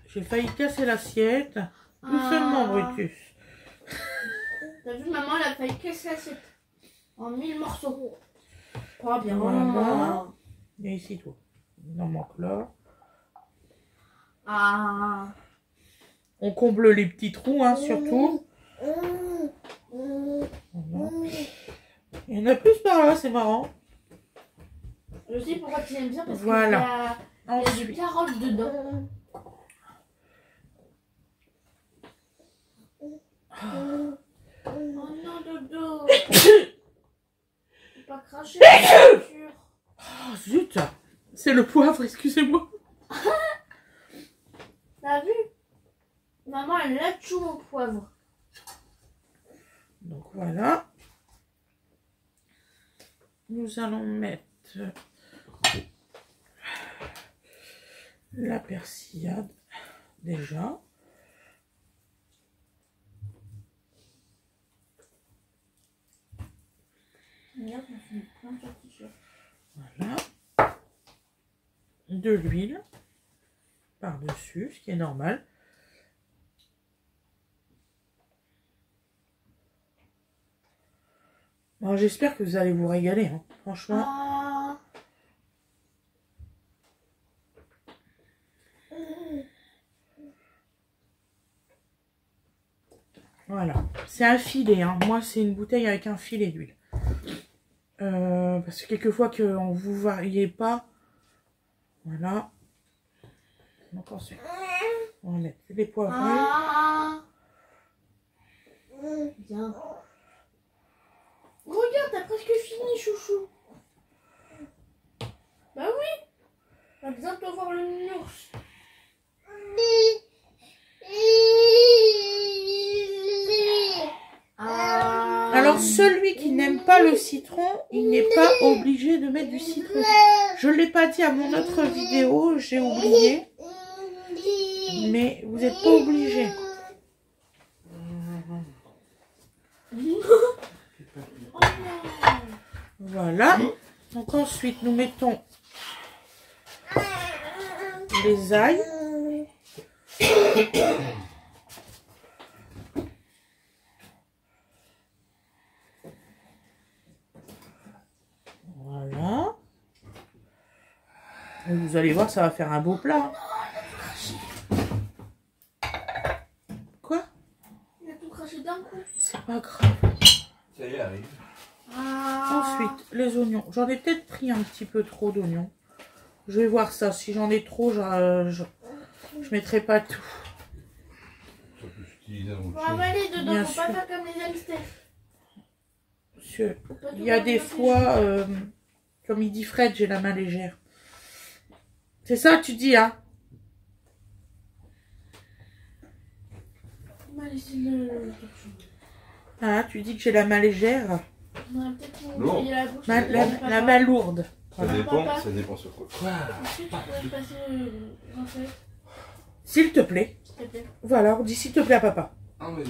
J'ai failli casser l'assiette. Doucement, Brutus.
T'as vu, maman, elle a failli casser l'assiette en 1000 morceaux. Oh, bien.
Voilà. Et ici, tout. Il en manque là.
Ah.
On comble les petits trous, hein, surtout. Voilà. Il y en a plus par là, c'est marrant.
Je sais pourquoi tu aimes bien, parce
Voilà.
qu'il y a du
Ensuite,
carotte dedans. Oh non, Dodo. Faut pas cracher dans la voiture.
oh, zut, c'est le poivre, excusez-moi.
T'as vu? Maman, elle l'a tout mon poivre.
Donc voilà. Nous allons mettre la persillade déjà.
Regarde, on fait plein de t-shirts.
Voilà. De l'huile par-dessus, ce qui est normal. Bon, j'espère que vous allez vous régaler, hein. Franchement.
Ah.
Voilà. C'est un filet, hein. Moi, c'est une bouteille avec un filet d'huile. Parce que quelquefois qu'on vous variez pas. Voilà. Donc ensuite, on va mettre les poivrons.
Ah. Bien. Regarde, t'as presque fini, chouchou. Bah oui. T'as besoin de voir le nounours. Ah.
Alors, celui qui n'aime pas le citron, il n'est pas obligé de mettre du citron. Je ne l'ai pas dit à mon autre vidéo, j'ai oublié. Mais vous n'êtes pas obligé. Voilà. Donc ensuite, nous mettons les ails. Vous allez voir, ça va faire un beau plat. Quoi?
Il a tout craché d'un coup.
C'est pas grave.
Ça y arrive.
Ensuite, les oignons. J'en ai peut-être pris un petit peu trop d'oignons. Je vais voir ça. Si j'en ai trop, je mettrai pas tout.
Ça peut s'utiliser dans
Faut
autre chose.
avaler dedans,
Bien
faut pas
sûr.
faire comme les hamsters.
Monsieur,
Faut pas tout
il y a des
faire
fois, comme il dit Fred, j'ai la main légère. C'est ça, tu dis, hein?
On va laisser le...
Ah, tu dis que j'ai la main légère.
On va peut-être
Lourd.
nettoyer la bouche.
La main lourde.
Ça
Papa.
dépend sur quoi.
Est-ce que tu pourrais passer un fait,
S'il te plaît.
s'il te plaît?
Voilà, on dit s'il te plaît à papa.
Ah, mais...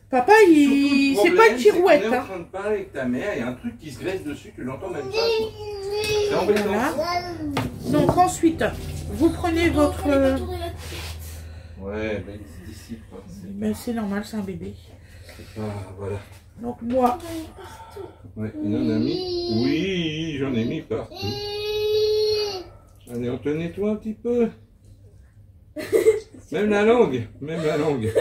Papa, il... c'est pas une tirouette,
On est en
hein.
train de parler avec ta mère, il y a un truc qui se graisse dessus, tu l'entends même pas. C'est embêtant.
Voilà. Donc ensuite, vous prenez votre...
Fallait pas tourner la tête.
Ouais, ben il se dissipe. Hein.
Mais c'est normal, c'est un bébé.
Ah, voilà.
Donc moi,
Ouais, il en a mis. Oui, j'en ai mis partout. Allez, on te nettoie un petit peu. Même la langue, même la langue.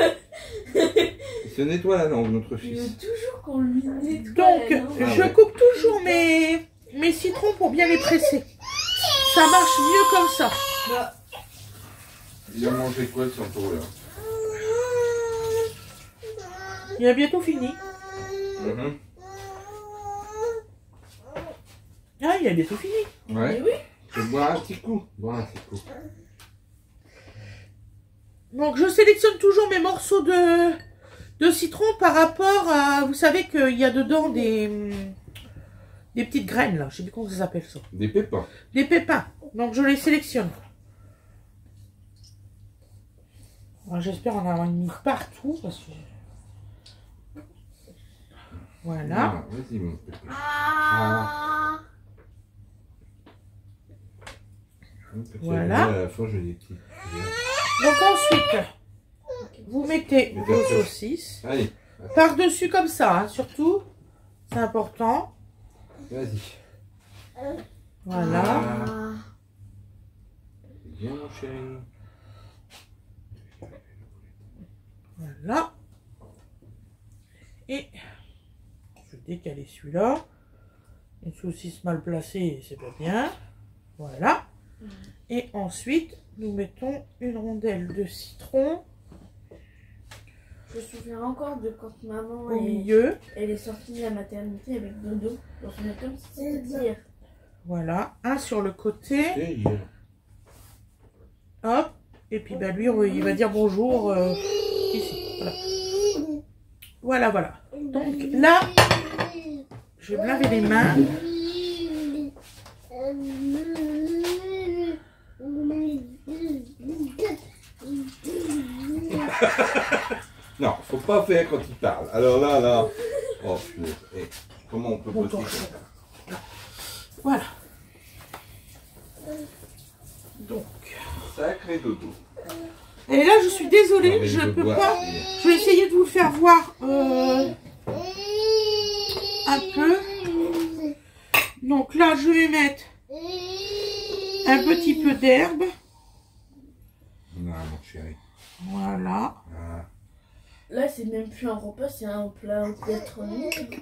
Il se nettoie la langue, notre
Il veut
fils.
toujours qu'on lui nettoie.
donc
la langue.
Ah
je
ouais.
coupe toujours mes citrons pour bien les presser. Ça marche mieux comme ça.
Bah,
Il a mangé quoi de son tour là?
Il a bientôt fini.
Mhm.
Ah, il a bientôt fini.
Ouais.
mais oui.
Je vais boire un petit coup. Boire un petit coup.
Donc je sélectionne toujours mes morceaux de citron par rapport à... Vous savez qu'il y a dedans des petites graines là. Je sais plus comment ça s'appelle ça.
Des pépins.
Des pépins. Donc je les sélectionne. Alors, j'espère en avoir mis partout parce que... Voilà.
Ah, vas-y mon pépin.
Ah.
Voilà.
À la fin, j'ai des petits.
Donc ensuite, vous mettez
Mais
vos
t'as fait.
saucisses
Allez,
par-dessus comme ça, hein, surtout. C'est important.
vas-y.
Voilà.
Ah.
Bien mon chéri.
Voilà. Et je vais décaler celui-là. Une saucisse mal placée, c'est pas bien. Voilà. Et ensuite, nous mettons une rondelle de citron
Je me souviens encore de quand maman
au milieu.
elle est sortie de la maternité avec Dodo dans une comme si c'était hier.
Voilà. Un sur le côté.
C'est hier.
Hop. Et puis bah, lui, il va dire bonjour ici. Voilà. Voilà. Donc là, je vais me laver les mains.
Non, faut pas faire quand il parle. Alors là. Oh, punaise. Eh, comment on peut
Bon,
bosser
bon.
comme ça?
Voilà. Donc.
Sacré dodo.
Et là, je suis
Non,
désolée,
mais
je
je
peux
vois.
pas. Je vais essayer de vous le faire voir un peu. Donc là, je vais mettre un petit peu d'herbe.
Non, mon chéri.
Voilà.
Ah.
Là c'est même plus un repas, c'est un plat gastronomique.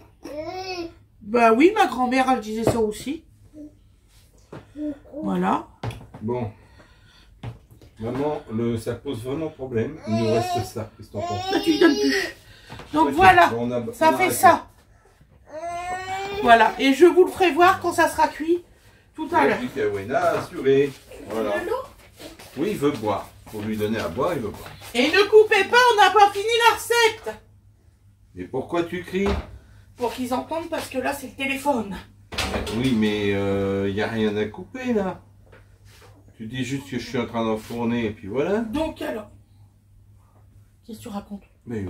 Bah oui, ma grand-mère, elle disait ça aussi. Voilà.
Bon. Maman, ça pose vraiment problème. Il nous reste ça. Qu'est-ce que t'en penses?
Là, tu lui donnes plus. Donc
Ok,
voilà,
bon,
ça
on
fait
arrête
ça. Voilà. Et je vous le ferai voir quand ça sera cuit tout à
là.
l'heure.
Du Kawena assuré. Voilà.
De l'eau.
Oui, il veut boire. Pour lui donner à boire, il veut boire.
Et ne coupez pas, on n'a pas fini la recette.
Et pourquoi tu cries?
Pour qu'ils entendent, parce que là, c'est le téléphone.
Oui, mais il n'y a rien à couper là. Tu dis juste que je suis en train d'enfourner et puis voilà.
Donc alors, qu'est-ce que tu racontes?
Mais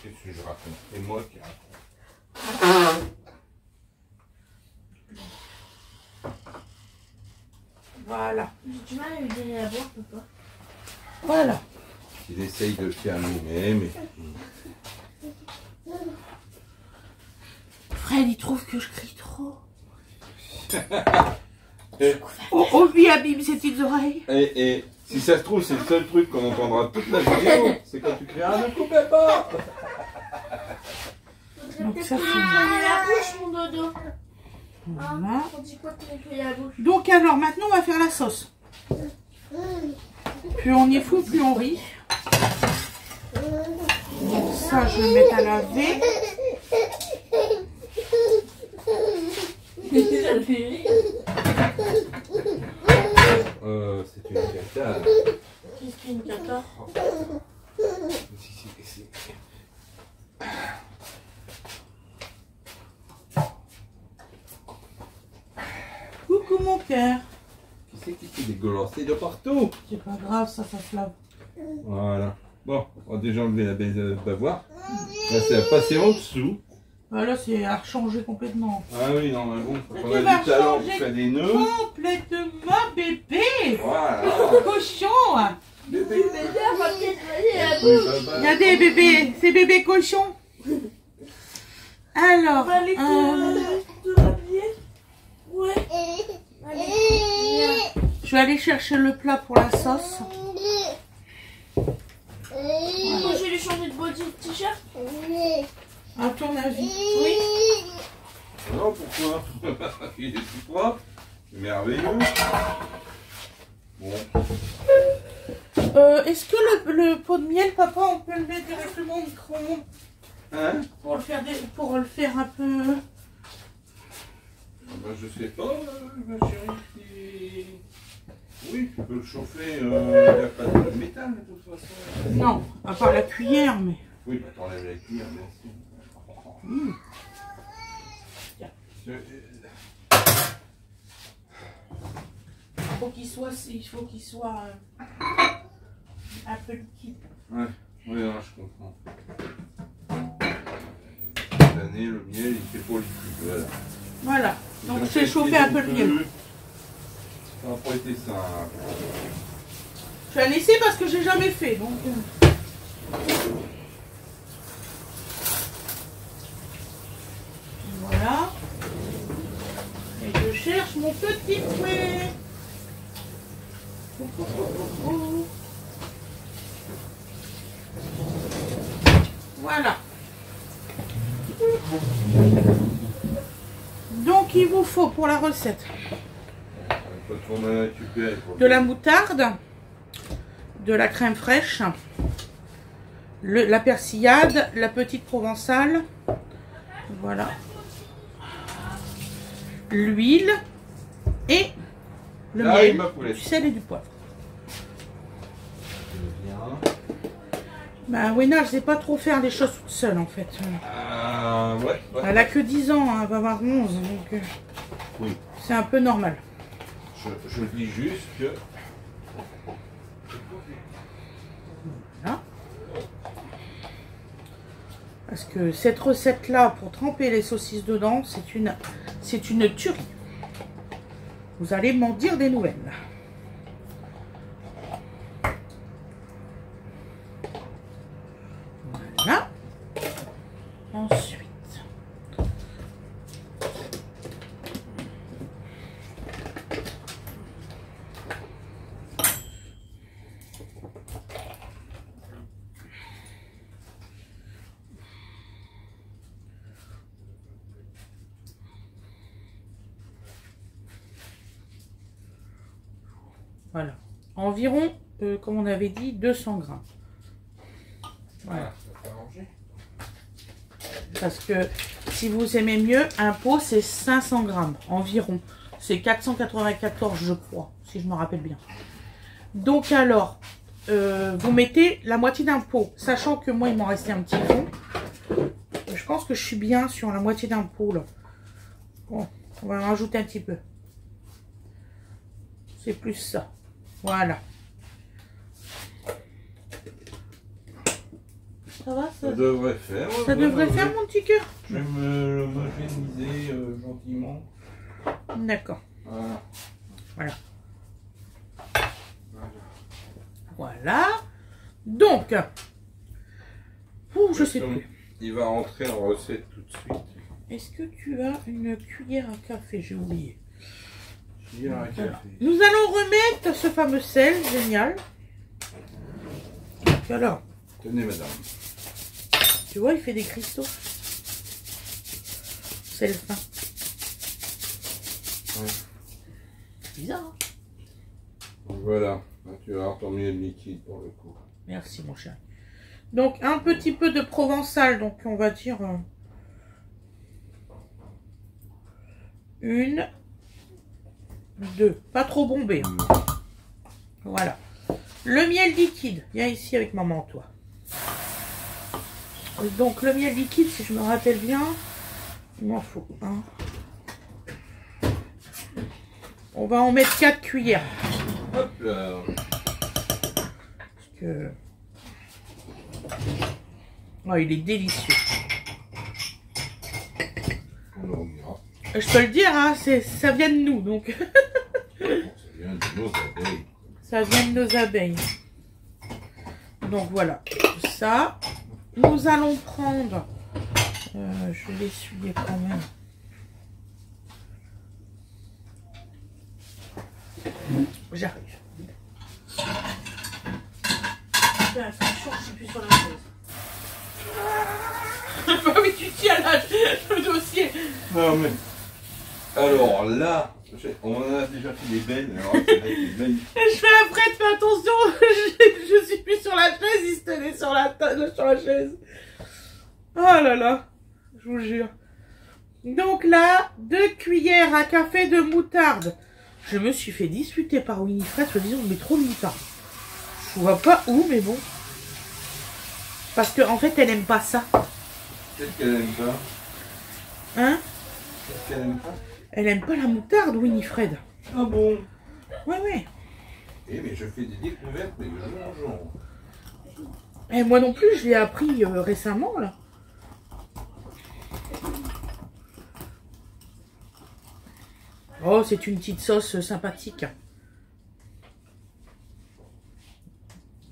qu'est-ce que je raconte? C'est moi qui raconte.
Voilà.
J'ai du mal à lui donner à boire, papa.
Voilà.
Il essaye de le faire lui-même.
Fred, il trouve que je crie trop. On lui abîme ses petites oreilles.
Et si ça se trouve, c'est le seul truc qu'on entendra toute la vidéo. C'est quand tu crieras, ne coupez pas.
Donc ça, c'est...
nettoyer la bouche, mon dodo.
Voilà.
On dit quoi de nettoyer la bouche?
Donc alors, maintenant, on va faire la sauce. Plus on y fout, plus on rit. Donc ça, je vais le mettre à laver.
C'est une cata.
Qu'est-ce qu'une cata?
Si.
Coucou mon cœur.
Qui c'est qui fait des golossés de partout?
C'est pas grave, ça se lave.
Voilà. Bon, on va déjà enlever la belle bavoir. Là, c'est à passer en dessous.
Voilà, c'est à rechanger complètement.
Ah oui, non, mais bon,
Mais
on
tu
a
vas
du talent pour
changer
faire des nœuds.
complètement, bébé.
Voilà.
Cochon.
Bébé.
On va nettoyer la bouche.
Oui, bye bye.
Regardez, bébé, c'est bébé cochon. Alors,
On va aller te rhabiller. Ouais. Allez, viens.
je vais aller chercher le plat pour la sauce.
Moi, je vais lui changer de body de t-shirt.
À ton avis?
Oui.
Non, pourquoi? Il est tout propre. C'est merveilleux. Bon.
Est-ce que le pot de miel, papa, on peut le mettre directement au micro-ondes
Hein?
pour le faire un peu...
Ben, je sais pas, ma chérie. Oui, tu peux le chauffer. Il n'y a pas de métal, de toute façon.
Non, à part la cuillère, mais...
Oui, bah t'enlèves la cuillère, bien sûr.
Il faut qu'il soit un peu liquide.
Ouais, non, je comprends. Cette année, le miel, il fait pas liquide, voilà.
Voilà, donc c'est chauffer un peu le miel.
Ça n'a pas été simple.
Je vais laisser parce que j'ai jamais fait, donc... Voilà. Et je cherche mon petit fouet. Voilà. Donc il vous faut pour la recette de la moutarde, de la crème fraîche, la persillade, la petite provençale, voilà, l'huile et le miel, du sel et du poivre. Bah Wena, je sais pas trop faire les choses toute seule en fait.
Ouais.
Elle a que 10 ans, hein, elle va avoir 11, donc
oui.
C'est un peu normal.
Je dis juste que...
Voilà. Parce que cette recette-là, pour tremper les saucisses dedans, c'est une tuerie. Vous allez m'en dire des nouvelles. Voilà. Ensuite. Voilà. Environ, comme on avait dit, 200 grammes. Voilà. Parce que si vous aimez mieux, un pot c'est 500 grammes environ. C'est 494 je crois, si je me rappelle bien. Donc alors, vous mettez la moitié d'un pot, sachant que moi il m'en restait un petit fond. Je pense que je suis bien sur la moitié d'un pot là. Bon, on va en rajouter un petit peu. C'est plus ça. Voilà. Ça va,
ça devrait faire.
Ça devrait faire, mon petit cœur.
Je vais me l'homogénéiser gentiment.
D'accord.
Voilà.
Voilà. Donc, je sais plus.
Il va rentrer en recette tout de suite.
Est-ce que tu as une cuillère à café? J'ai oublié.
cuillère à café.
Nous allons remettre ce fameux sel, génial. Et alors,
Tenez, madame.
tu vois, il fait des cristaux. C'est le fin.
Ouais.
C'est bizarre, hein?
Donc voilà, là, tu vas avoir ton miel liquide pour le coup.
Merci, mon chéri. Donc, un petit peu de provençal. Donc, on va dire... une, deux. Pas trop bombé. Hein. Voilà. Le miel liquide. Viens ici avec maman, toi. Donc, le miel liquide, si je me rappelle bien, il m'en faut un. On va en mettre 4 cuillères.
Hop là.
Parce que... Oh, il est délicieux.
On le reverra.
Je peux le dire, hein, ça vient de nous, donc.
Ça vient de nos abeilles.
Ça vient de nos abeilles. Donc voilà, ça. Nous allons prendre... je vais l'essuyer quand même. J'arrive. Attention, je suis plus sur la chaise. Bah oui, tu tiens là, le dossier.
Non mais... Alors là, on en a déjà fait des belles. Alors celle-là qui est magnifique.
Je fais la prête, fais attention, je suis plus sur la chaise, il se tenait sur la chaise. Oh là là, je vous jure. Donc là, 2 cuillères à café de moutarde. Je me suis fait disputer par Winifred, se disant, mais trop de moutarde. Je vois pas où, mais bon. Parce qu'en fait, elle aime pas ça.
Qu'est-ce qu'elle aime pas?
Hein?
Qu'est-ce qu'elle aime pas?
Elle aime pas la moutarde, Winifred.
Ah bon?
Ouais, ouais.
Eh mais je fais des découvertes, mais de jour en jour.
Et moi non plus, je l'ai appris récemment, là. Oh, c'est une petite sauce sympathique.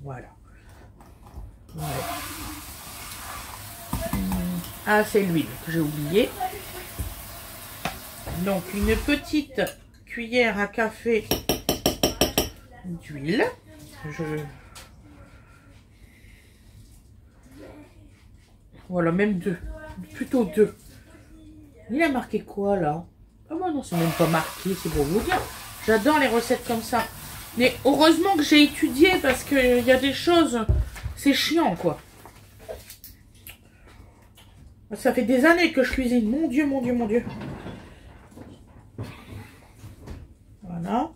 Voilà. Ouais. Ah, c'est l'huile que j'ai oublié. Donc, une petite cuillère à café d'huile. Voilà, même 2. Plutôt 2. Il a marqué quoi, là? Ah, moi, non, c'est même pas marqué, c'est pour vous dire. J'adore les recettes comme ça. Mais heureusement que j'ai étudié, parce qu'il y a des choses... C'est chiant, quoi. Ça fait des années que je cuisine. Mon Dieu, mon Dieu, mon Dieu. Voilà.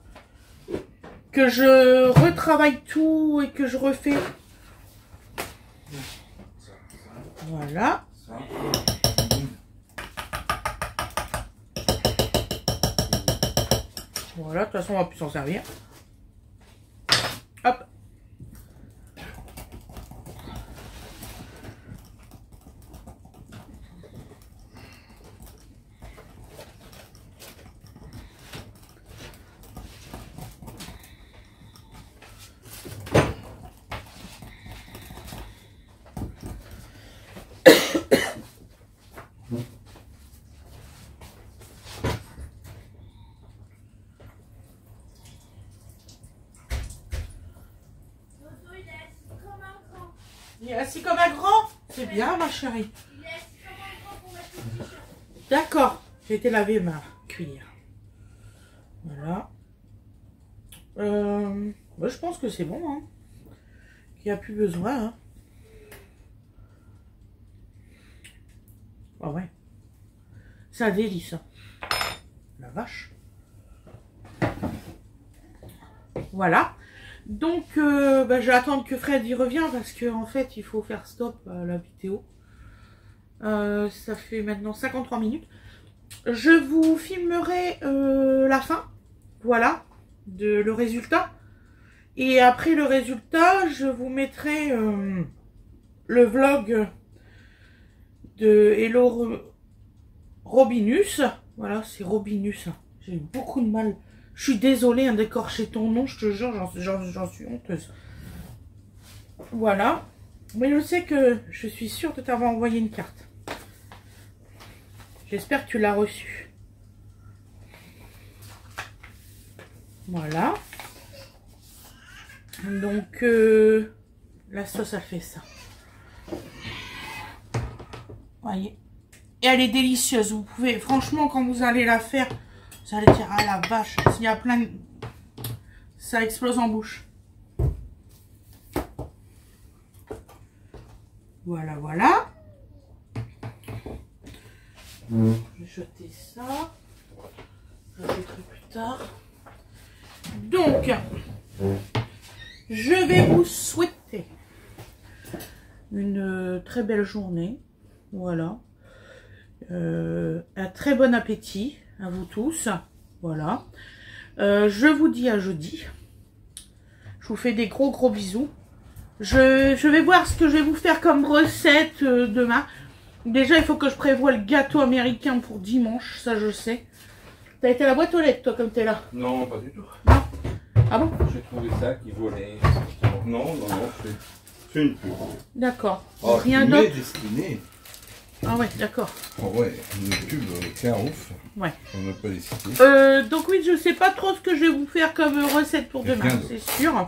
Que je retravaille tout et que je refais. Voilà. Voilà, de toute façon, on va plus s'en servir. Hop. Il est assis comme un grand. C'est bien, ma chérie. D'accord. J'ai été laver ma cuillère. Voilà. Moi, je pense que c'est bon. Hein. Il n'y a plus besoin. Hein. Ah ouais. C'est un délice. Hein. La vache. Voilà. Donc, je vais attendre que Fred y revienne parce qu'en fait, il faut faire stop à la vidéo. Ça fait maintenant 53 minutes. Je vous filmerai la fin. Voilà. Le résultat. Et après le résultat, je vous mettrai le vlog de Hello Robinus. Voilà, c'est Robinus. J'ai eu beaucoup de mal. Je suis désolée d'écorcher ton nom, je te jure, j'en suis honteuse. Voilà. Mais je sais que je suis sûre de t'avoir envoyé une carte. J'espère que tu l'as reçue. Voilà. Donc, la sauce, elle fait ça. Voyez. Et elle est délicieuse. Vous pouvez, franchement, quand vous allez la faire, vous allez dire, ah la vache, s'il y a plein de... Ça explose en bouche. Voilà, voilà. Je vais jeter ça. Je le jetterai plus tard. Donc, je vais vous souhaiter une très belle journée. Voilà. Un très bon appétit à vous tous. Voilà. Je vous dis à jeudi. Je vous fais des gros bisous. Je vais voir ce que je vais vous faire comme recette demain. Déjà, il faut que je prévoie le gâteau américain pour dimanche. Ça, je sais. T'as été à la boîte aux lettres, toi, comme t'es là?
Non, pas du tout.
Non. Ah bon?
J'ai trouvé ça qui volait. Non, c'est une pub.
D'accord.
Oh,
Rien d'autre?
destiné.
Ah ouais, d'accord.
Oh ouais, une pub clair ouf.
Ouais.
On ne peut pas les citer.
Donc oui, je sais pas trop ce que je vais vous faire comme recette pour demain, c'est sûr.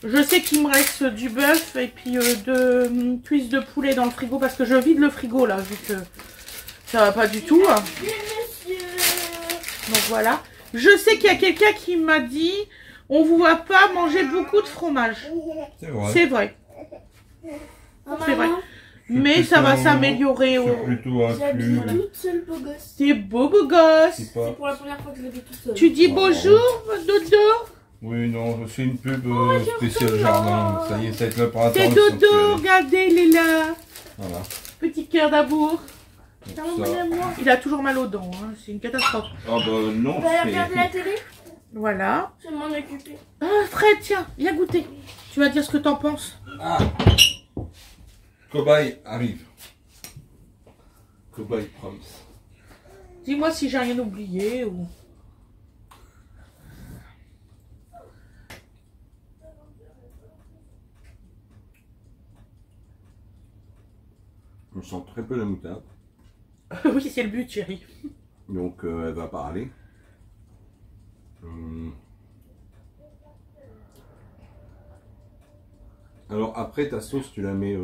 Je sais qu'il me reste du bœuf et puis deux cuisses de poulet dans le frigo parce que je vide le frigo là, vu que ça va pas du tout. Donc voilà. Je sais qu'il y a quelqu'un qui m'a dit, on vous voit pas manger beaucoup de fromage.
C'est vrai.
C'est vrai. C'est vrai. Mais ça va s'améliorer.
Plutôt inclus.
toute seule beau gosse.
T'es beau gosse.
C'est pour la première fois que je l'ai vu toute seule.
Tu dis bonjour, Dodo?
Oui, non, c'est une pub spéciale jardin. Ça y est, ça va être le printemps.
C'est Dodo, regardez, il est là.
Voilà.
Petit cœur d'amour.
Donc, ça...
Il a toujours mal aux dents, hein. C'est une catastrophe.
Ah bah non,
On va aller regarder la télé.
Voilà.
Je vais m'en occuper.
Ah, Fred, tiens, viens goûter. Tu vas dire ce que t'en penses.
Ah, cobaye arrive. Cobaye promise.
Dis-moi si j'ai rien oublié ou...
On sent très peu la moutarde.
Oui, c'est le but, chérie.
Donc elle va parler. Alors après ta sauce tu la mets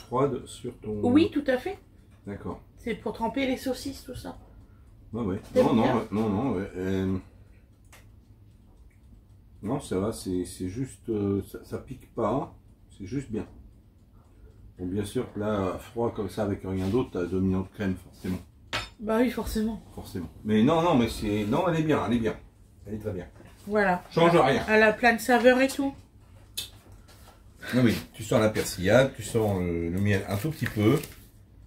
froide sur ton...
Oui, tout à fait.
D'accord.
C'est pour tremper les saucisses, tout ça.
Ouais, ouais.
T'aimes
Non,
bien?
non, non, ça va, c'est juste... ça pique pas, c'est juste bien. Bon, bien sûr que là, froid comme ça avec rien d'autre, t'as dominante crème, forcément.
Bah oui, forcément.
Forcément. Mais non, non, mais c'est... Non, elle est bien, elle est bien. Elle est très bien.
Voilà.
Change rien.
Elle a plein de saveurs et tout.
Non, oui, tu sens la persillade, tu sens le miel un tout petit peu.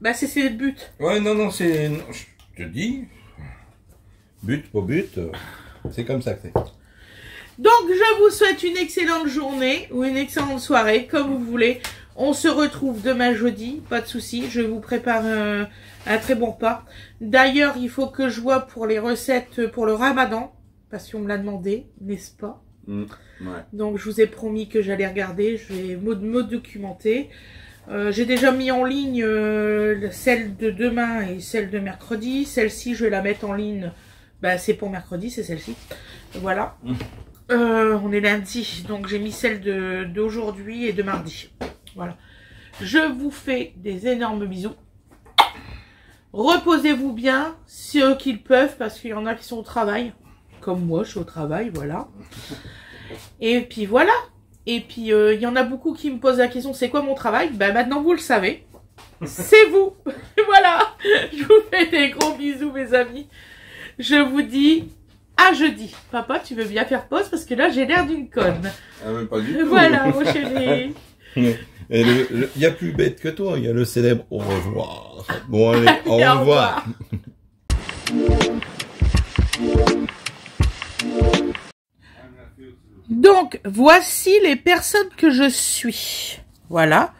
Bah c'est le but.
Ouais, non, non, c'est... non, je te dis, but pour but, c'est comme ça que c'est.
Donc je vous souhaite une excellente journée ou une excellente soirée, comme vous voulez. On se retrouve demain jeudi, pas de souci. Je vous prépare un très bon repas. D'ailleurs, il faut que je vois pour les recettes pour le ramadan, parce qu'on me l'a demandé, n'est-ce pas?
Ouais.
Donc je vous ai promis que j'allais regarder, je vais me documenter. J'ai déjà mis en ligne celle de demain et celle de mercredi. Celle-ci, je vais la mettre en ligne. Bah, c'est pour mercredi, c'est celle-ci. Voilà. On est lundi, donc j'ai mis celle d'aujourd'hui et de mardi. Voilà. Je vous fais des énormes bisous. Reposez-vous bien, ceux qui le peuvent, parce qu'il y en a qui sont au travail. Comme moi, je suis au travail, voilà. Et puis voilà. Et puis il y en a beaucoup qui me posent la question, c'est quoi mon travail? Ben maintenant vous le savez. C'est vous. Voilà. Je vous fais des gros bisous mes amis. Je vous dis à jeudi. Papa, tu veux bien faire pause parce que là j'ai l'air d'une conne.
Ah, mais pas du tout.
Voilà mon chéri.
Il y a plus bête que toi, il y a le célèbre au revoir. Bon allez, au revoir. Donc, voici les personnes que je suis.
Voilà.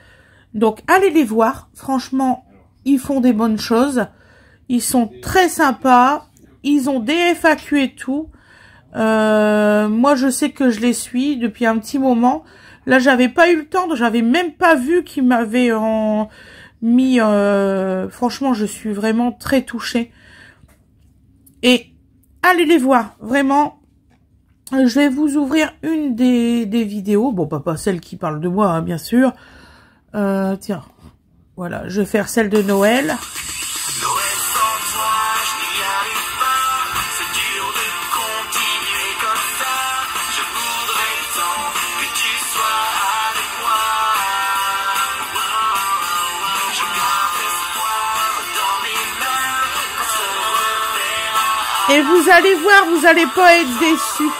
Donc, allez les voir. Franchement, ils font des bonnes choses. Ils sont très sympas. Ils ont des FAQ et tout. Moi, je sais que je les suis depuis un petit moment. Là, j'avais pas eu le temps. J'avais même pas vu qu'ils m'avaient mis... franchement, je suis vraiment très touchée. Et allez les voir, vraiment. Je vais vous ouvrir une des vidéos. Bon, pas celle qui parle de moi, hein, bien sûr. Tiens, voilà, je vais faire celle de Noël. Et vous allez voir, vous allez pas être déçus.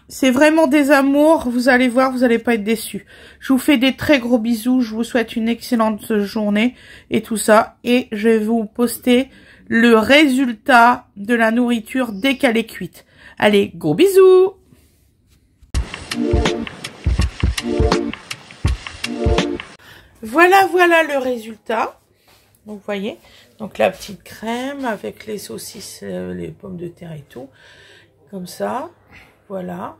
C'est vraiment des amours, vous allez voir, vous allez pas être déçus. Je vous fais des très gros bisous, je vous souhaite une excellente journée et tout ça. Et je vais vous poster le résultat de la nourriture dès qu'elle est cuite. Allez, gros bisous! Voilà le résultat. Donc, vous voyez, donc la petite crème avec les saucisses, les pommes de terre et tout. Comme ça, voilà.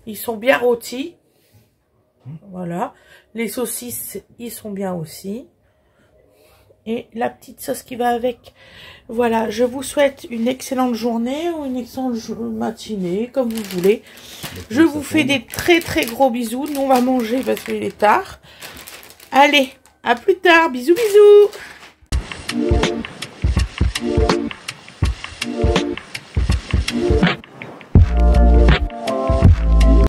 Ils sont bien rôtis. Voilà. Les saucisses, ils sont bien aussi. Et la petite sauce qui va avec. Voilà, je vous souhaite une excellente journée ou une excellente matinée, comme vous voulez. Je vous fais des très gros bisous. Nous, on va manger parce qu'il est tard. Allez, à plus tard. Bisous, bisous.